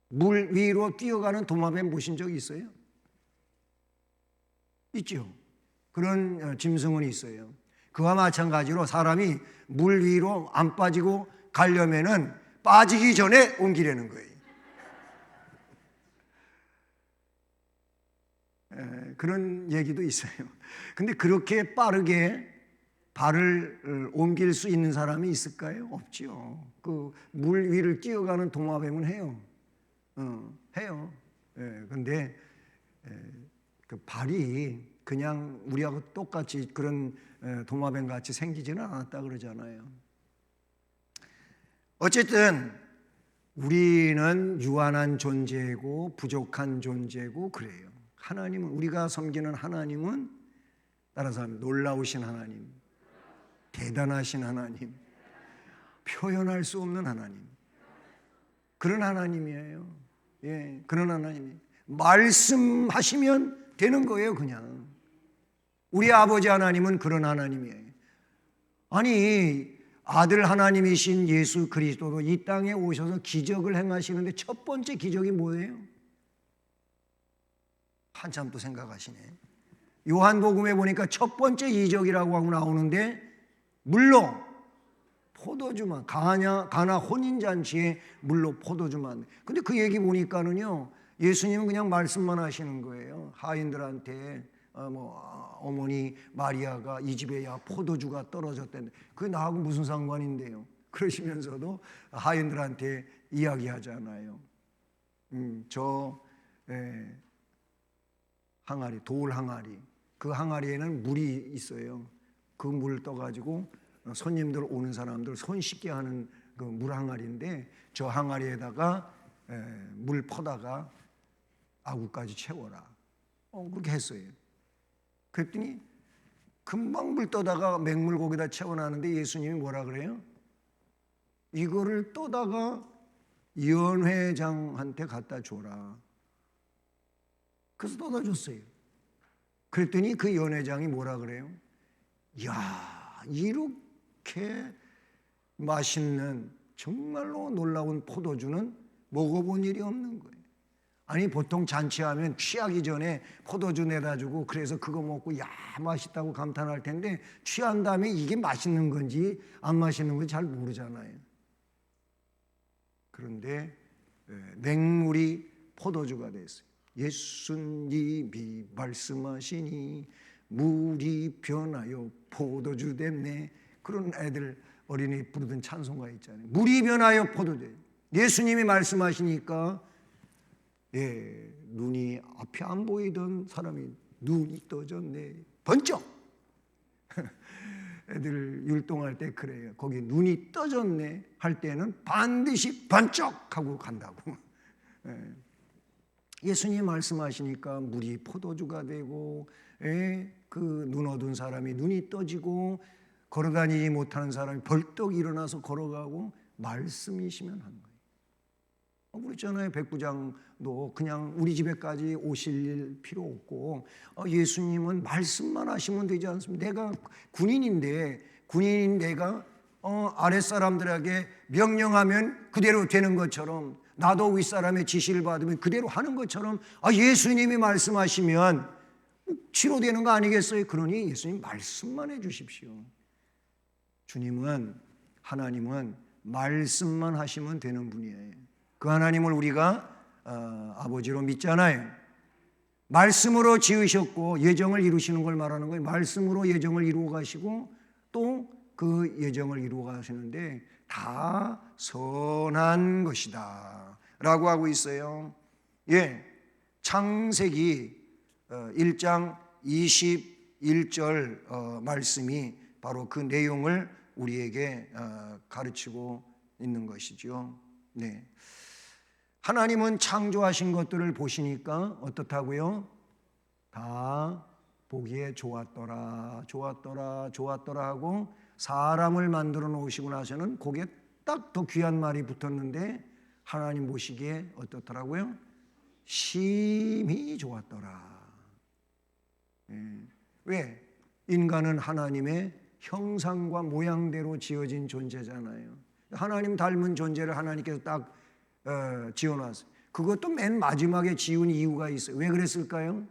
물 위로 뛰어가는 도마뱀 보신 적 있어요? 있죠. 그런 짐승은 있어요. 그와 마찬가지로 사람이 물 위로 안 빠지고 가려면은 빠지기 전에 옮기려는 거예요. 그런 얘기도 있어요. 근데 그렇게 빠르게 발을 옮길 수 있는 사람이 있을까요? 없죠. 그 물 위를 뛰어가는 도마뱀은 해요. 해요. 근데 그 발이 그냥 우리하고 똑같이 그런 도마뱀 같이 생기지는 않았다 그러잖아요. 어쨌든 우리는 유한한 존재고 부족한 존재고 그래요. 하나님은, 우리가 섬기는 하나님은 따라서 하면 놀라우신 하나님, 대단하신 하나님, 표현할 수 없는 하나님, 그런 하나님이에요. 예, 그런 하나님이 말씀하시면 되는 거예요. 그냥 우리 아버지 하나님은 그런 하나님이에요. 아니, 아들 하나님이신 예수 그리스도도 이 땅에 오셔서 기적을 행하시는데 첫 번째 기적이 뭐예요? 한참 또 생각하시네. 요한복음에 보니까 첫 번째 이적이라고 하고 나오는데, 물로 포도주만, 가나 혼인잔치에 물로 포도주만. 근데 그 얘기 보니까는요, 예수님은 그냥 말씀만 하시는 거예요. 하인들한테 어머니 마리아가 이 집에 포도주가 떨어졌다는데 그게 나하고 무슨 상관인데요? 그러시면서도 하인들한테 이야기하잖아요. 항아리, 돌 항아리, 그 항아리에는 물이 있어요. 그 물 떠가지고 손님들 오는 사람들 손 씻게 하는 그 물 항아리인데, 저 항아리에다가 물 퍼다가 아구까지 채워라. 그렇게 했어요. 그랬더니 금방 물 떠다가 맹물 거기다 채워놨는데 예수님이 뭐라 그래요? 이거를 떠다가 연회장한테 갖다 줘라. 그래서 떠다 줬어요. 그랬더니 그 연회장이 뭐라 그래요? 이야, 이렇게 맛있는 정말로 놀라운 포도주는 먹어본 일이 없는 거예요. 아니, 보통 잔치하면 취하기 전에 포도주 내다 주고 그래서 그거 먹고 야 맛있다고 감탄할 텐데, 취한 다음에 이게 맛있는 건지 안 맛있는 건지 잘 모르잖아요. 그런데 맹물이 포도주가 됐어요. 예수님이 말씀하시니 물이 변하여 포도주 됐네. 그런 애들, 어린이 부르던 찬송가 있잖아요. 물이 변하여 포도주. 예수님이 말씀하시니까 눈이 앞이 안 보이던 사람이 눈이 떠졌네. 번쩍. 애들 율동할 때 그래요. 거기 눈이 떠졌네 할 때는 반드시 번쩍 하고 간다고. 예수님 말씀하시니까 물이 포도주가 되고, 그 눈 어두운 사람이 눈이 떠지고, 걸어다니지 못하는 사람이 벌떡 일어나서 걸어가고, 말씀이시면 한 거예요. 그렇잖아요. 백부장도 그냥 우리 집에까지 오실 필요 없고, 예수님은 말씀만 하시면 되지 않습니까? 내가 군인인 내가 아랫사람들에게 명령하면 그대로 되는 것처럼, 나도 윗사람의 지시를 받으면 그대로 하는 것처럼, 예수님이 말씀하시면 치료되는 거 아니겠어요? 그러니 예수님 말씀만 해 주십시오. 하나님은 말씀만 하시면 되는 분이에요. 그 하나님을 우리가 아버지로 믿잖아요. 말씀으로 지으셨고 예정을 이루시는 걸 말하는 거예요. 말씀으로 예정을 이루어 가시고 또 그 예정을 이루어 가시는데 다 선한 것이다 라고 하고 있어요. 창세기 1장 21절 말씀이 바로 그 내용을 우리에게 가르치고 있는 것이죠. 네. 하나님은 창조하신 것들을 보시니까 어떻다고요? 다 보기에 좋았더라 하고 사람을 만들어 놓으시고 나서는 거기에 딱 더 귀한 말이 붙었는데 하나님 보시기에 어떻더라고요? 심히 좋았더라. 왜? 인간은 하나님의 형상과 모양대로 지어진 존재잖아요. 하나님 닮은 존재를 하나님께서 딱 지어놨어요. 그것도 맨 마지막에 지은 이유가 있어요. 왜 그랬을까요?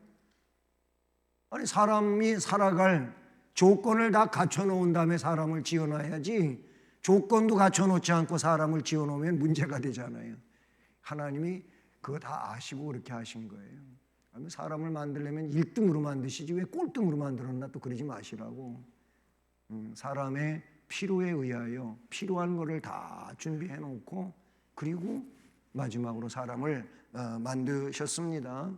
아니 사람이 살아갈 조건을 다 갖춰놓은 다음에 사람을 지어놔야지 조건도 갖춰놓지 않고 사람을 지어놓으면 문제가 되잖아요. 하나님이 그거 다 아시고 그렇게 하신 거예요. 사람을 만들려면 1등으로 만드시지 왜 꼴등으로 만들었나 또 그러지 마시라고. 사람의 필요에 의하여 필요한 거를 다 준비해 놓고 그리고 마지막으로 사람을 만드셨습니다.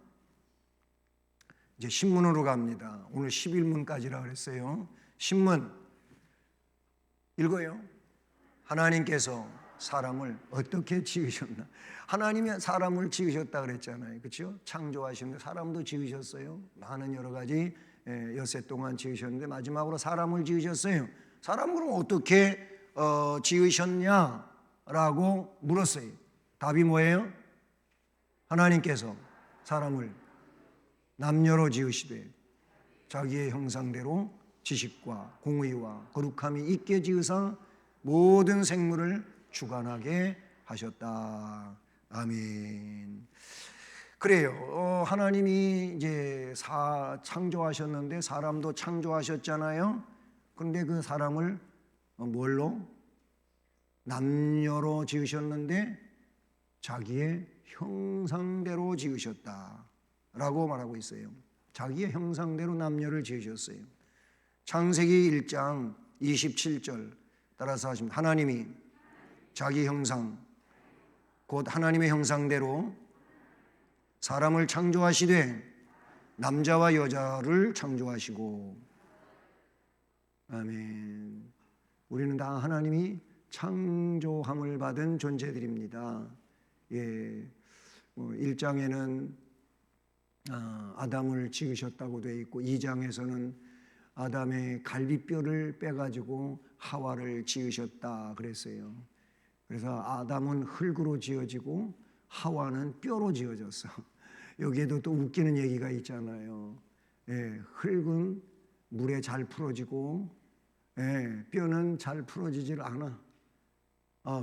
이제 신문으로 갑니다. 오늘 11문까지라 그랬어요. 신문 읽어요. 하나님께서 사람을 어떻게 지으셨나? 하나님이 사람을 지으셨다 그랬잖아요. 그렇죠? 창조하시는데 사람도 지으셨어요. 많은 여러 가지 엿새 동안 지으셨는데 마지막으로 사람을 지으셨어요. 사람을 그럼 어떻게 지으셨냐라고 물었어요. 답이 뭐예요? 하나님께서 사람을 남녀로 지으시되 자기의 형상대로 지식과 공의와 거룩함이 있게 지으사 모든 생물을 주관하게 하셨다. 아멘. 그래요. 하나님이 이제 창조하셨는데 사람도 창조하셨잖아요. 그런데 그 사람을 뭘로? 남녀로 지으셨는데 자기의 형상대로 지으셨다 라고 말하고 있어요. 자기의 형상대로 남녀를 지으셨어요. 창세기 1장 27절 따라서 하십니다. 하나님이 자기 형상 곧 하나님의 형상대로 사람을 창조하시되 남자와 여자를 창조하시고. 아멘. 우리는 다 하나님이 창조함을 받은 존재들입니다. 1장에는 아담을 지으셨다고 되어 있고 2장에서는 아담의 갈비뼈를 빼가지고 하와를 지으셨다 그랬어요. 그래서 아담은 흙으로 지어지고 하와는 뼈로 지어졌어. 여기에도 또 웃기는 얘기가 있잖아요. 흙은 물에 잘 풀어지고 뼈는 잘 풀어지질 않아.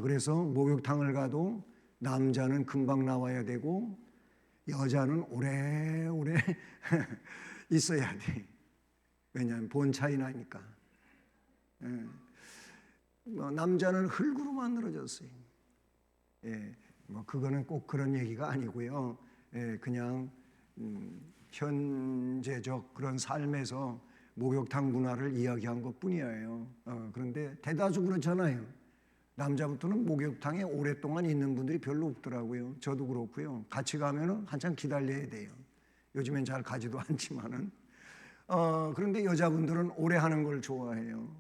그래서 목욕탕을 가도 남자는 금방 나와야 되고 여자는 오래오래 있어야 돼. 왜냐하면 본 차이 나니까. 남자는 흙으로 만들어졌어요. 그거는 꼭 그런 얘기가 아니고요. 그냥 현재적 그런 삶에서 목욕탕 문화를 이야기한 것뿐이에요. 그런데 대다수 그렇잖아요. 남자부터는 목욕탕에 오랫동안 있는 분들이 별로 없더라고요. 저도 그렇고요. 같이 가면은 한참 기다려야 돼요. 요즘엔 잘 가지도 않지만은. 그런데 여자분들은 오래 하는 걸 좋아해요.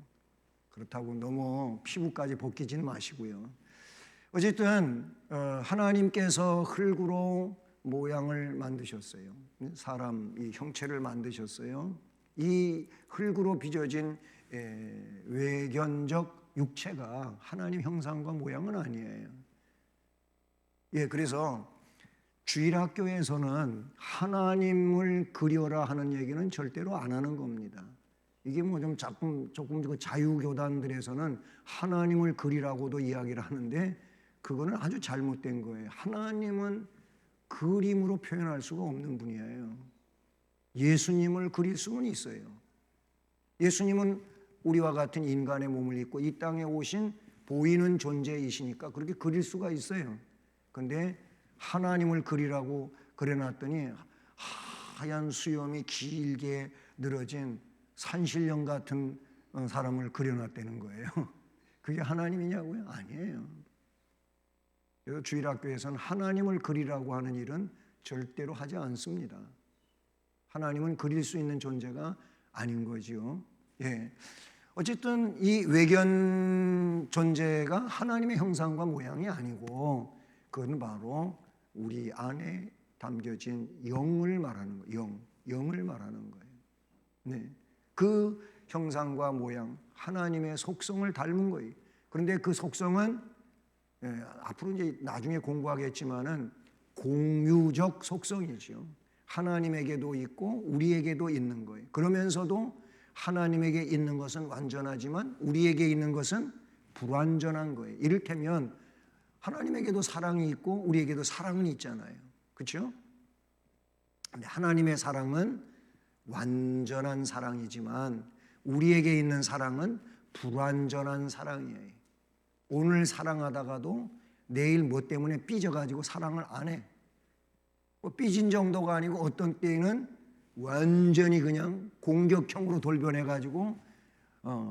그렇다고 너무 피부까지 벗기지는 마시고요. 어쨌든 하나님께서 흙으로 모양을 만드셨어요. 사람 이 형체를 만드셨어요. 이 흙으로 빚어진 외견적 육체가 하나님 형상과 모양은 아니에요. 그래서 주일학교에서는 하나님을 그려라 하는 얘기는 절대로 안 하는 겁니다. 이게 뭐 좀 조금 자유교단들에서는 하나님을 그리라고도 이야기를 하는데 그거는 아주 잘못된 거예요. 하나님은 그림으로 표현할 수가 없는 분이에요. 예수님을 그릴 수는 있어요. 예수님은 우리와 같은 인간의 몸을 입고 이 땅에 오신 보이는 존재이시니까 그렇게 그릴 수가 있어요. 근데 하나님을 그리라고 그려놨더니 하얀 수염이 길게 늘어진 산신령 같은 사람을 그려놨다는 거예요. 그게 하나님이냐고요? 아니에요. 그래서 주일학교에서는 하나님을 그리라고 하는 일은 절대로 하지 않습니다. 하나님은 그릴 수 있는 존재가 아닌 거지요. 예. 어쨌든 이 외견 존재가 하나님의 형상과 모양이 아니고 그건 바로 우리 안에 담겨진 영을 말하는 거예요. 영을 말하는 거예요. 네. 그 형상과 모양, 하나님의 속성을 닮은 거예요. 그런데 그 속성은 앞으로 이제 나중에 공부하겠지만은 공유적 속성이죠. 하나님에게도 있고 우리에게도 있는 거예요. 그러면서도 하나님에게 있는 것은 완전하지만 우리에게 있는 것은 불완전한 거예요. 이를테면 하나님에게도 사랑이 있고 우리에게도 사랑은 있잖아요. 그렇죠? 근데 하나님의 사랑은 완전한 사랑이지만 우리에게 있는 사랑은 불완전한 사랑이에요. 오늘 사랑하다가도 내일 뭐 때문에 삐져가지고 사랑을 안 해. 삐진 정도가 아니고 어떤 때에는 완전히 그냥 공격형으로 돌변해가지고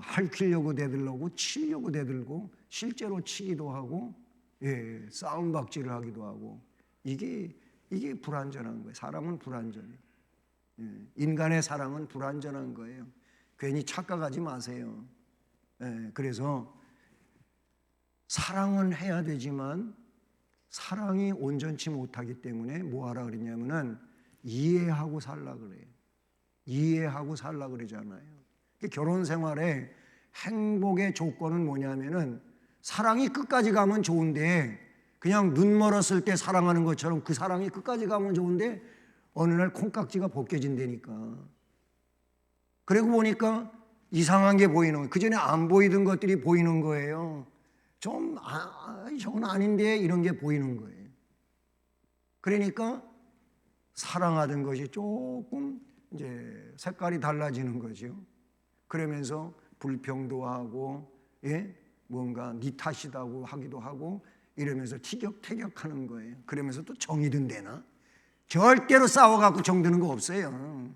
핥히려고 대들고 치려고 대들고 실제로 치기도 하고 싸움박질을 하기도 하고 이게 불완전한 거예요. 사람은 불완전해요. 인간의 사랑은 불완전한 거예요. 괜히 착각하지 마세요. 그래서 사랑은 해야 되지만 사랑이 온전치 못하기 때문에 뭐 하라 그러냐면은 이해하고 살라 그래요. 이해하고 살라 그러잖아요. 결혼 생활에 행복의 조건은 뭐냐면은 사랑이 끝까지 가면 좋은데 그냥 눈 멀었을 때 사랑하는 것처럼 그 사랑이 끝까지 가면 좋은데 어느 날 콩깍지가 벗겨진다니까. 그리고 보니까 이상한 게 보이는 거예요. 그전에 안 보이던 것들이 보이는 거예요. 저건 아닌데 이런 게 보이는 거예요. 그러니까 사랑하던 것이 조금 이제 색깔이 달라지는 거죠. 그러면서 불평도 하고 뭔가 네 탓이다고 하기도 하고 이러면서 티격태격하는 거예요. 그러면서 또 정이 든대나? 절대로 싸워갖고 정드는 거 없어요.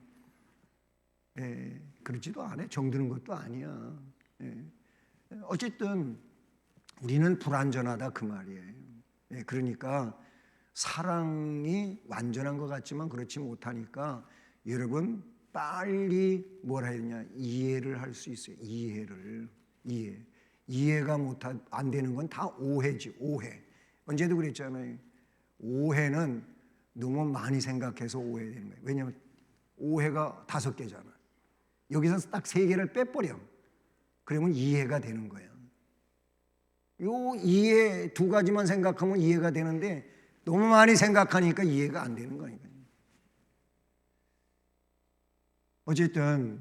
그렇지도 않아요. 정드는 것도 아니야. 어쨌든 우리는 불완전하다 그 말이에요. 그러니까 사랑이 완전한 것 같지만 그렇지 못하니까 여러분 빨리 뭐라 해야 되냐 이해를 할 수 있어요. 이해가 안 되는 건 다 오해지. 오해. 언제도 그랬잖아요. 오해는 너무 많이 생각해서 오해되는 거예요. 왜냐하면 오해가 5개잖아. 여기서 딱 3개를 빼버려. 그러면 이해가 되는 거예요. 요 이해 2가지만 생각하면 이해가 되는데 너무 많이 생각하니까 이해가 안 되는 거니까요. 어쨌든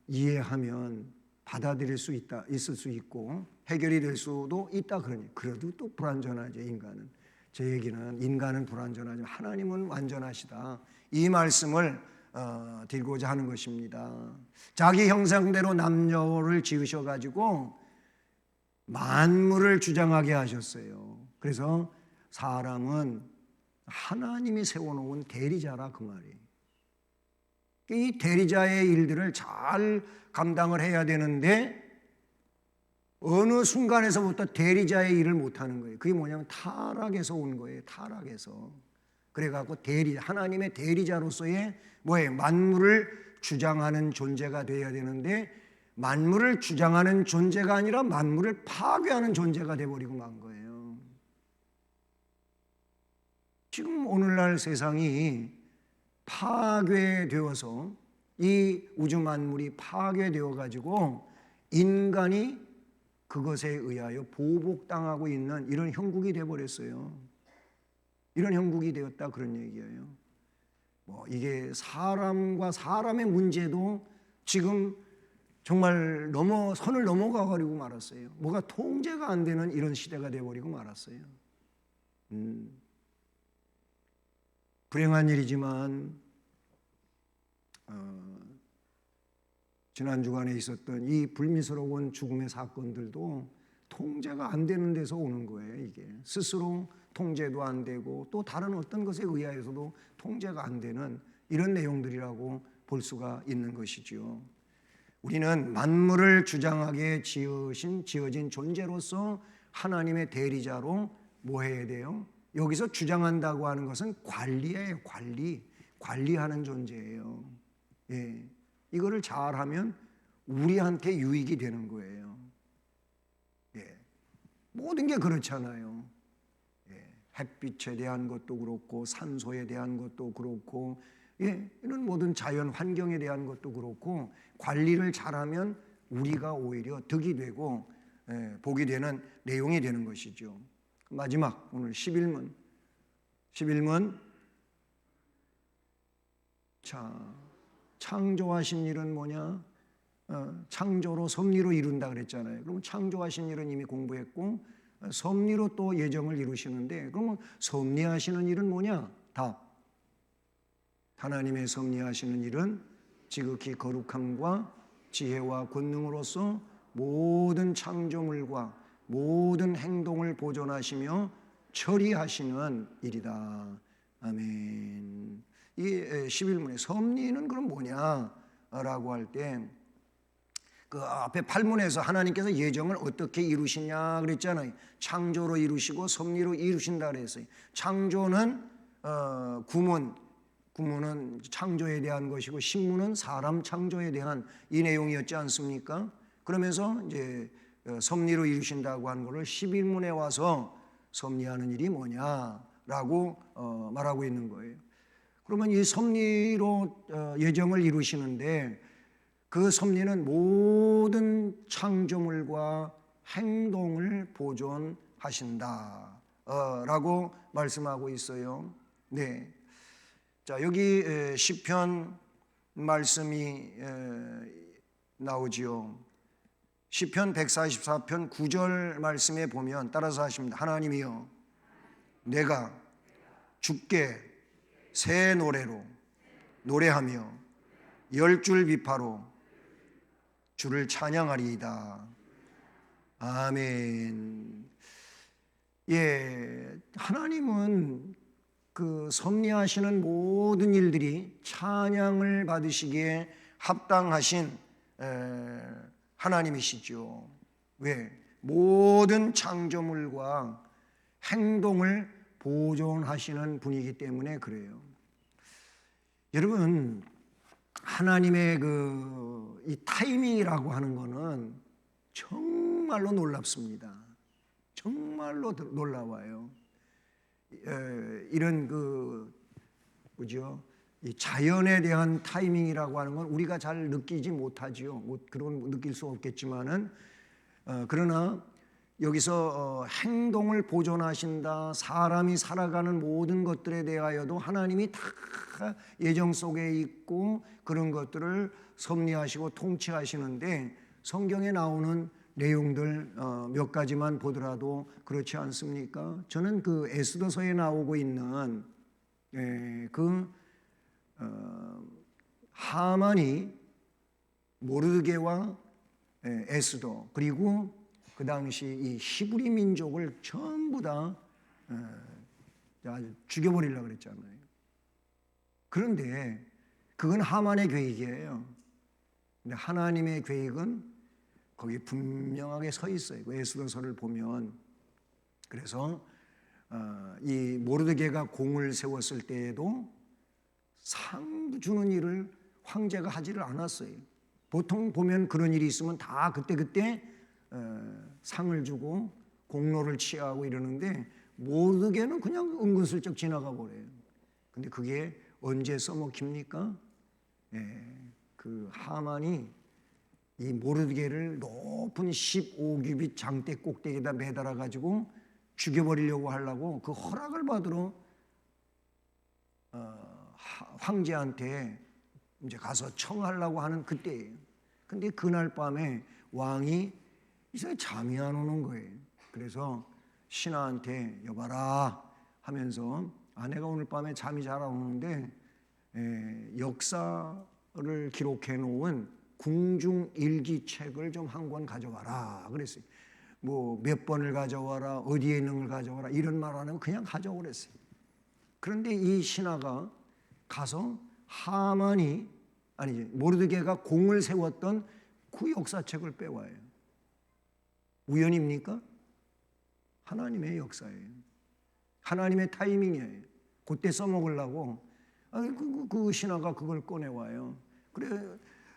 이해하면 받아들일 수 있을 수 있고 해결이 될 수도 있다 그러니 그래도 또 불완전하죠. 인간은. 제 얘기는 인간은 불완전하지만 하나님은 완전하시다. 이 말씀을 드리고자 하는 것입니다. 자기 형상대로 남녀를 지으셔가지고 만물을 주장하게 하셨어요. 그래서 사람은 하나님이 세워놓은 대리자라 그 말이에요. 이 대리자의 일들을 잘 감당을 해야 되는데 어느 순간에서부터 대리자의 일을 못하는 거예요. 그게 뭐냐면 타락에서 온 거예요. 타락에서. 그래갖고 하나님의 대리자로서의 만물을 주장하는 존재가 되어야 되는데 만물을 주장하는 존재가 아니라 만물을 파괴하는 존재가 되어버리고 만 거예요. 지금 오늘날 세상이 파괴되어서 이 우주 만물이 파괴되어 가지고 인간이 그것에 의하여 보복당하고 있는 이런 형국이 되어버렸어요. 이런 형국이 되었다 그런 얘기예요. 이게 사람과 사람의 문제도 지금 정말 선을 넘어가버리고 말았어요. 뭐가 통제가 안 되는 이런 시대가 되어버리고 말았어요. 불행한 일이지만 지난 주간에 있었던 이 불미스러운 죽음의 사건들도 통제가 안 되는 데서 오는 거예요. 이게 스스로 통제도 안 되고 또 다른 어떤 것에 의하여서도 통제가 안 되는 이런 내용들이라고 볼 수가 있는 것이지요. 우리는 만물을 주장하게 지어진 존재로서 하나님의 대리자로 뭐 해야 돼요? 여기서 주장한다고 하는 것은 관리예요. 관리하는 존재예요. 예, 이거를 잘하면 우리한테 유익이 되는 거예요. 예, 모든 게 그렇잖아요. 예, 햇빛에 대한 것도 그렇고 산소에 대한 것도 그렇고 이런 모든 자연 환경에 대한 것도 그렇고 관리를 잘하면 우리가 오히려 득이 되고 복이 되는 내용이 되는 것이죠. 마지막 오늘 11문. 자, 창조하신 일은 뭐냐? 창조로 섭리로 이룬다 그랬잖아요. 그러면 창조하신 일은 이미 공부했고 섭리로 또 예정을 이루시는데 그러면 섭리하시는 일은 뭐냐? 답. 하나님의 섭리하시는 일은 지극히 거룩함과 지혜와 권능으로서 모든 창조물과 모든 행동을 보존하시며 처리하시는 일이다. 아멘. 이 11문의 섭리는 그럼 뭐냐라고 할 때 그 앞에 8문에서 하나님께서 예정을 어떻게 이루시냐 그랬잖아요. 창조로 이루시고 섭리로 이루신다 그랬어요. 창조는 구문은 창조에 대한 것이고 신문은 사람 창조에 대한 이 내용이었지 않습니까? 그러면서 이제 섭리로 이루신다고 하는 것을 11문에 와서 섭리하는 일이 뭐냐라고 말하고 있는 거예요. 그러면 이 섭리로 예정을 이루시는데 그 섭리는 모든 창조물과 행동을 보존하신다 라고 말씀하고 있어요. 네. 자, 여기 시편 말씀이 나오지요. 시편 144편 9절 말씀에 보면 따라서 하십니다. 하나님이여 내가 주께 새 노래로 노래하며 10줄 비파로 주를 찬양하리이다. 아멘. 예, 하나님은 그 섭리하시는 모든 일들이 찬양을 받으시기에 합당하신 하나님이시죠. 왜? 모든 창조물과 행동을 보존하시는 분이기 때문에 그래요. 여러분, 하나님의 이 타이밍이라고 하는 거는 정말로 놀랍습니다. 정말로 놀라워요. 이런 뭐죠? 이 자연에 대한 타이밍이라고 하는 건 우리가 잘 느끼지 못하지요. 그런 느낄 수 없겠지만은 그러나 여기서 행동을 보존하신다. 사람이 살아가는 모든 것들에 대하여도 하나님이 다 예정 속에 있고 그런 것들을 섭리하시고 통치하시는데 성경에 나오는 내용들 몇 가지만 보더라도 그렇지 않습니까? 저는 그 에스더서에 나오고 있는 하만이 모르드게와 에스더 그리고 그 당시 이 히브리 민족을 전부 다 죽여버리려고 그랬잖아요. 그런데 그건 하만의 계획이에요. 근데 하나님의 계획은 거기 분명하게 서 있어요. 그 에스더서를 보면. 그래서 이 모르드게가 공을 세웠을 때에도 상 주는 일을 황제가 하지를 않았어요. 보통 보면 그런 일이 있으면 다 그때 상을 주고 공로를 취하고 이러는데 모르드게는 그냥 은근슬쩍 지나가 버려요. 근데 그게 언제 써먹힙니까? 그 하만이 이 모르드게를 높은 15규빗 장대 꼭대기에다 매달아 가지고 죽여버리려고 하려고 그 허락을 받으러 황제한테 이제 가서 청하려고 하는 그때예요. 근데 그날 밤에 왕이 이제 잠이 안 오는 거예요. 그래서 신하한테 여봐라 하면서 아내가 오늘 밤에 잠이 잘 안 오는데 역사를 기록해 놓은 궁중일기책을 좀 한 권 가져와라 그랬어요. 뭐 몇 번을 가져와라, 어디에 있는 걸 가져와라 이런 말 안 하고 그냥 가져오라 그랬어요. 그런데 이 신하가 가서 하만이 아니지 모르드게가 공을 세웠던 그 역사책을 빼와요. 우연입니까? 하나님의 역사예요. 하나님의 타이밍이에요. 그때 써먹으려고 그 신하가 그걸 꺼내와요. 그래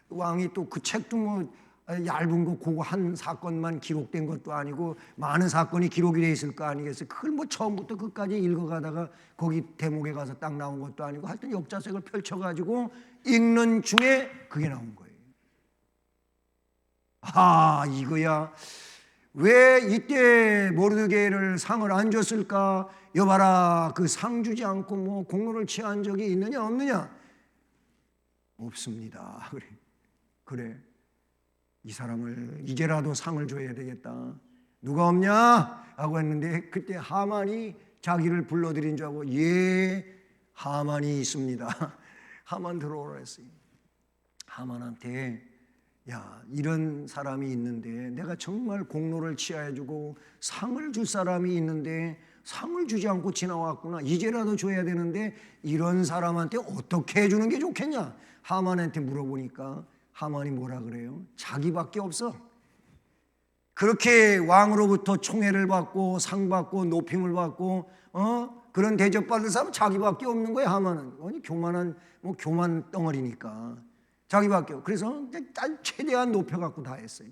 왕이 또 그 책도 뭐 얇은 거 그거 한 사건만 기록된 것도 아니고 많은 사건이 기록이 돼 있을 거 아니겠어요. 그걸 뭐 처음부터 끝까지 읽어가다가 거기 대목에 가서 딱 나온 것도 아니고 하여튼 역사책을 펼쳐가지고 읽는 중에 그게 나온 거예요. 아 이거야 왜 이때 모르드게를 상을 안 줬을까? 여봐라 그 상 주지 않고 뭐 공로를 취한 적이 있느냐 없느냐? 없습니다. 그래 이 사람을 이제라도 상을 줘야 되겠다. 누가 없냐? 하고 했는데 그때 하만이 자기를 불러들인 줄 알고 예 하만이 있습니다. 하만 들어오라 했어요. 하만한테 야 이런 사람이 있는데 내가 정말 공로를 취하해주고 상을 줄 사람이 있는데 상을 주지 않고 지나왔구나. 이제라도 줘야 되는데 이런 사람한테 어떻게 해주는 게 좋겠냐? 하만한테 물어보니까 하만이 뭐라 그래요? 자기밖에 없어. 그렇게 왕으로부터 총애를 받고 상 받고 높임을 받고 그런 대접 받을 사람은 자기밖에 없는 거야. 하만은 아니 교만한 뭐 교만 덩어리니까 자기밖에 없고 그래서 최대한 높여갖고 다 했어요.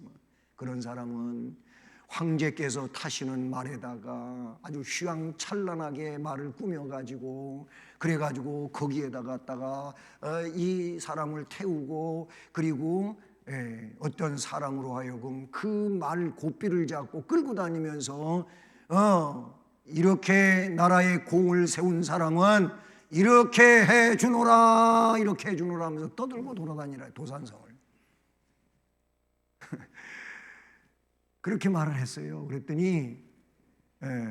그런 사람은 황제께서 타시는 말에다가 아주 휘황찬란하게 말을 꾸며가지고 그래가지고 거기에다가 이 사람을 태우고 그리고 어떤 사람으로 하여금 그 말 고삐를 잡고 끌고 다니면서 이렇게 나라의 공을 세운 사람은 이렇게 해주노라 이렇게 해주노라 하면서 떠들고 돌아다니라 도산성을 그렇게 말을 했어요. 그랬더니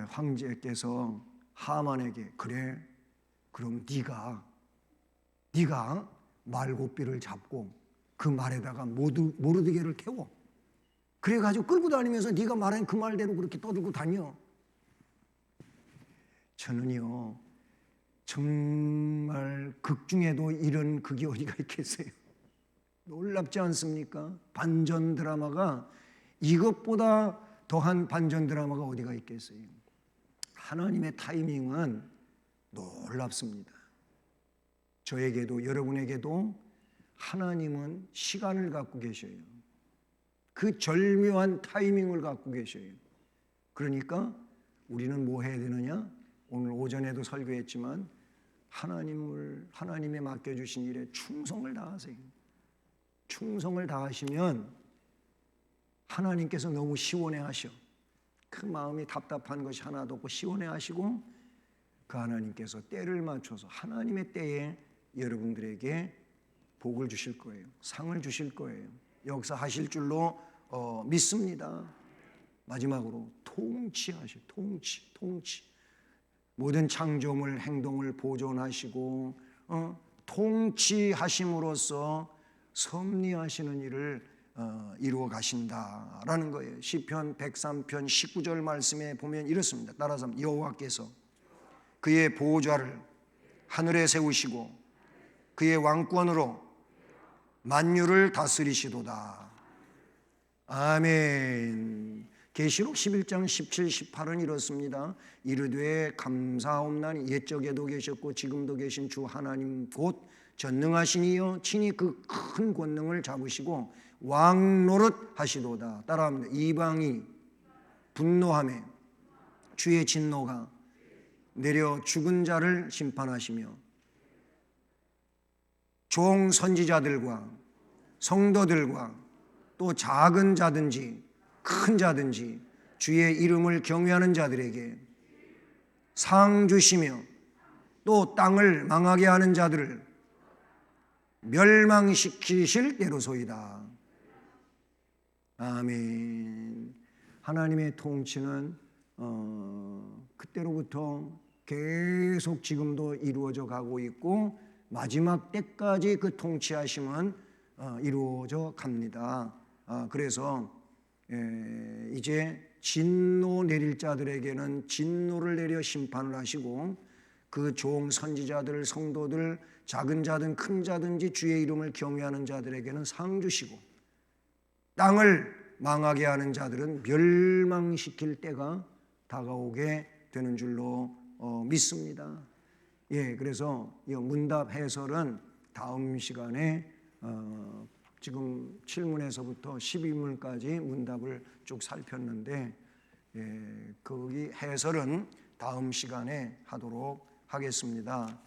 황제께서 하만에게 그래 그럼 네가 말고삐를 잡고 그 말에다가 모르드게를 태워. 그래가지고 끌고 다니면서 네가 말한 그 말대로 그렇게 떠들고 다녀. 저는요 정말 극 중에도 이런 극이 어디가 있겠어요. 놀랍지 않습니까? 반전 드라마가 이것보다 더한 반전 드라마가 어디가 있겠어요. 하나님의 타이밍은 놀랍습니다. 저에게도 여러분에게도 하나님은 시간을 갖고 계셔요. 그 절묘한 타이밍을 갖고 계셔요. 그러니까 우리는 뭐 해야 되느냐? 오늘 오전에도 설교했지만 하나님에 맡겨주신 일에 충성을 다하세요. 충성을 다하시면 하나님께서 너무 시원해하셔. 그 마음이 답답한 것이 하나도 없고 시원해하시고 그 하나님께서 때를 맞춰서 하나님의 때에 여러분들에게 복을 주실 거예요. 상을 주실 거예요. 역사하실 줄로 믿습니다. 마지막으로 통치하셔. 통치. 모든 창조물 행동을 보존하시고 통치하심으로써 섭리하시는 일을 이루어 가신다라는 거예요. 시편 103편 19절 말씀에 보면 이렇습니다. 따라서 여호와께서 그의 보호자를 하늘에 세우시고 그의 왕권으로 만유를 다스리시도다. 아멘. 계시록 11장 17, 18은 이렇습니다. 이르되 감사옵나니 옛적에도 계셨고 지금도 계신 주 하나님 곧 전능하시니요 친히 그 큰 권능을 잡으시고 왕노릇 하시도다. 따라합니다. 이방이 분노하며 주의 진노가 내려 죽은 자를 심판하시며 종 선지자들과 성도들과 또 작은 자든지 큰 자든지 주의 이름을 경외하는 자들에게 상 주시며 또 땅을 망하게 하는 자들을 멸망시키실 때로소이다. 아멘. 하나님의 통치는 그때로부터 계속 지금도 이루어져 가고 있고 마지막 때까지 그 통치하심은 이루어져 갑니다. 그래서 이제 진노 내릴 자들에게는 진노를 내려 심판을 하시고 그 종 선지자들 성도들 작은 자든 큰 자든지 주의 이름을 경외하는 자들에게는 상 주시고 땅을 망하게 하는 자들은 멸망시킬 때가 다가오게 되는 줄로 믿습니다. 그래서 이 문답 해설은 다음 시간에 지금 7문에서부터 12문까지 문답을 쭉 살폈는데 거기 해설은 다음 시간에 하도록 하겠습니다.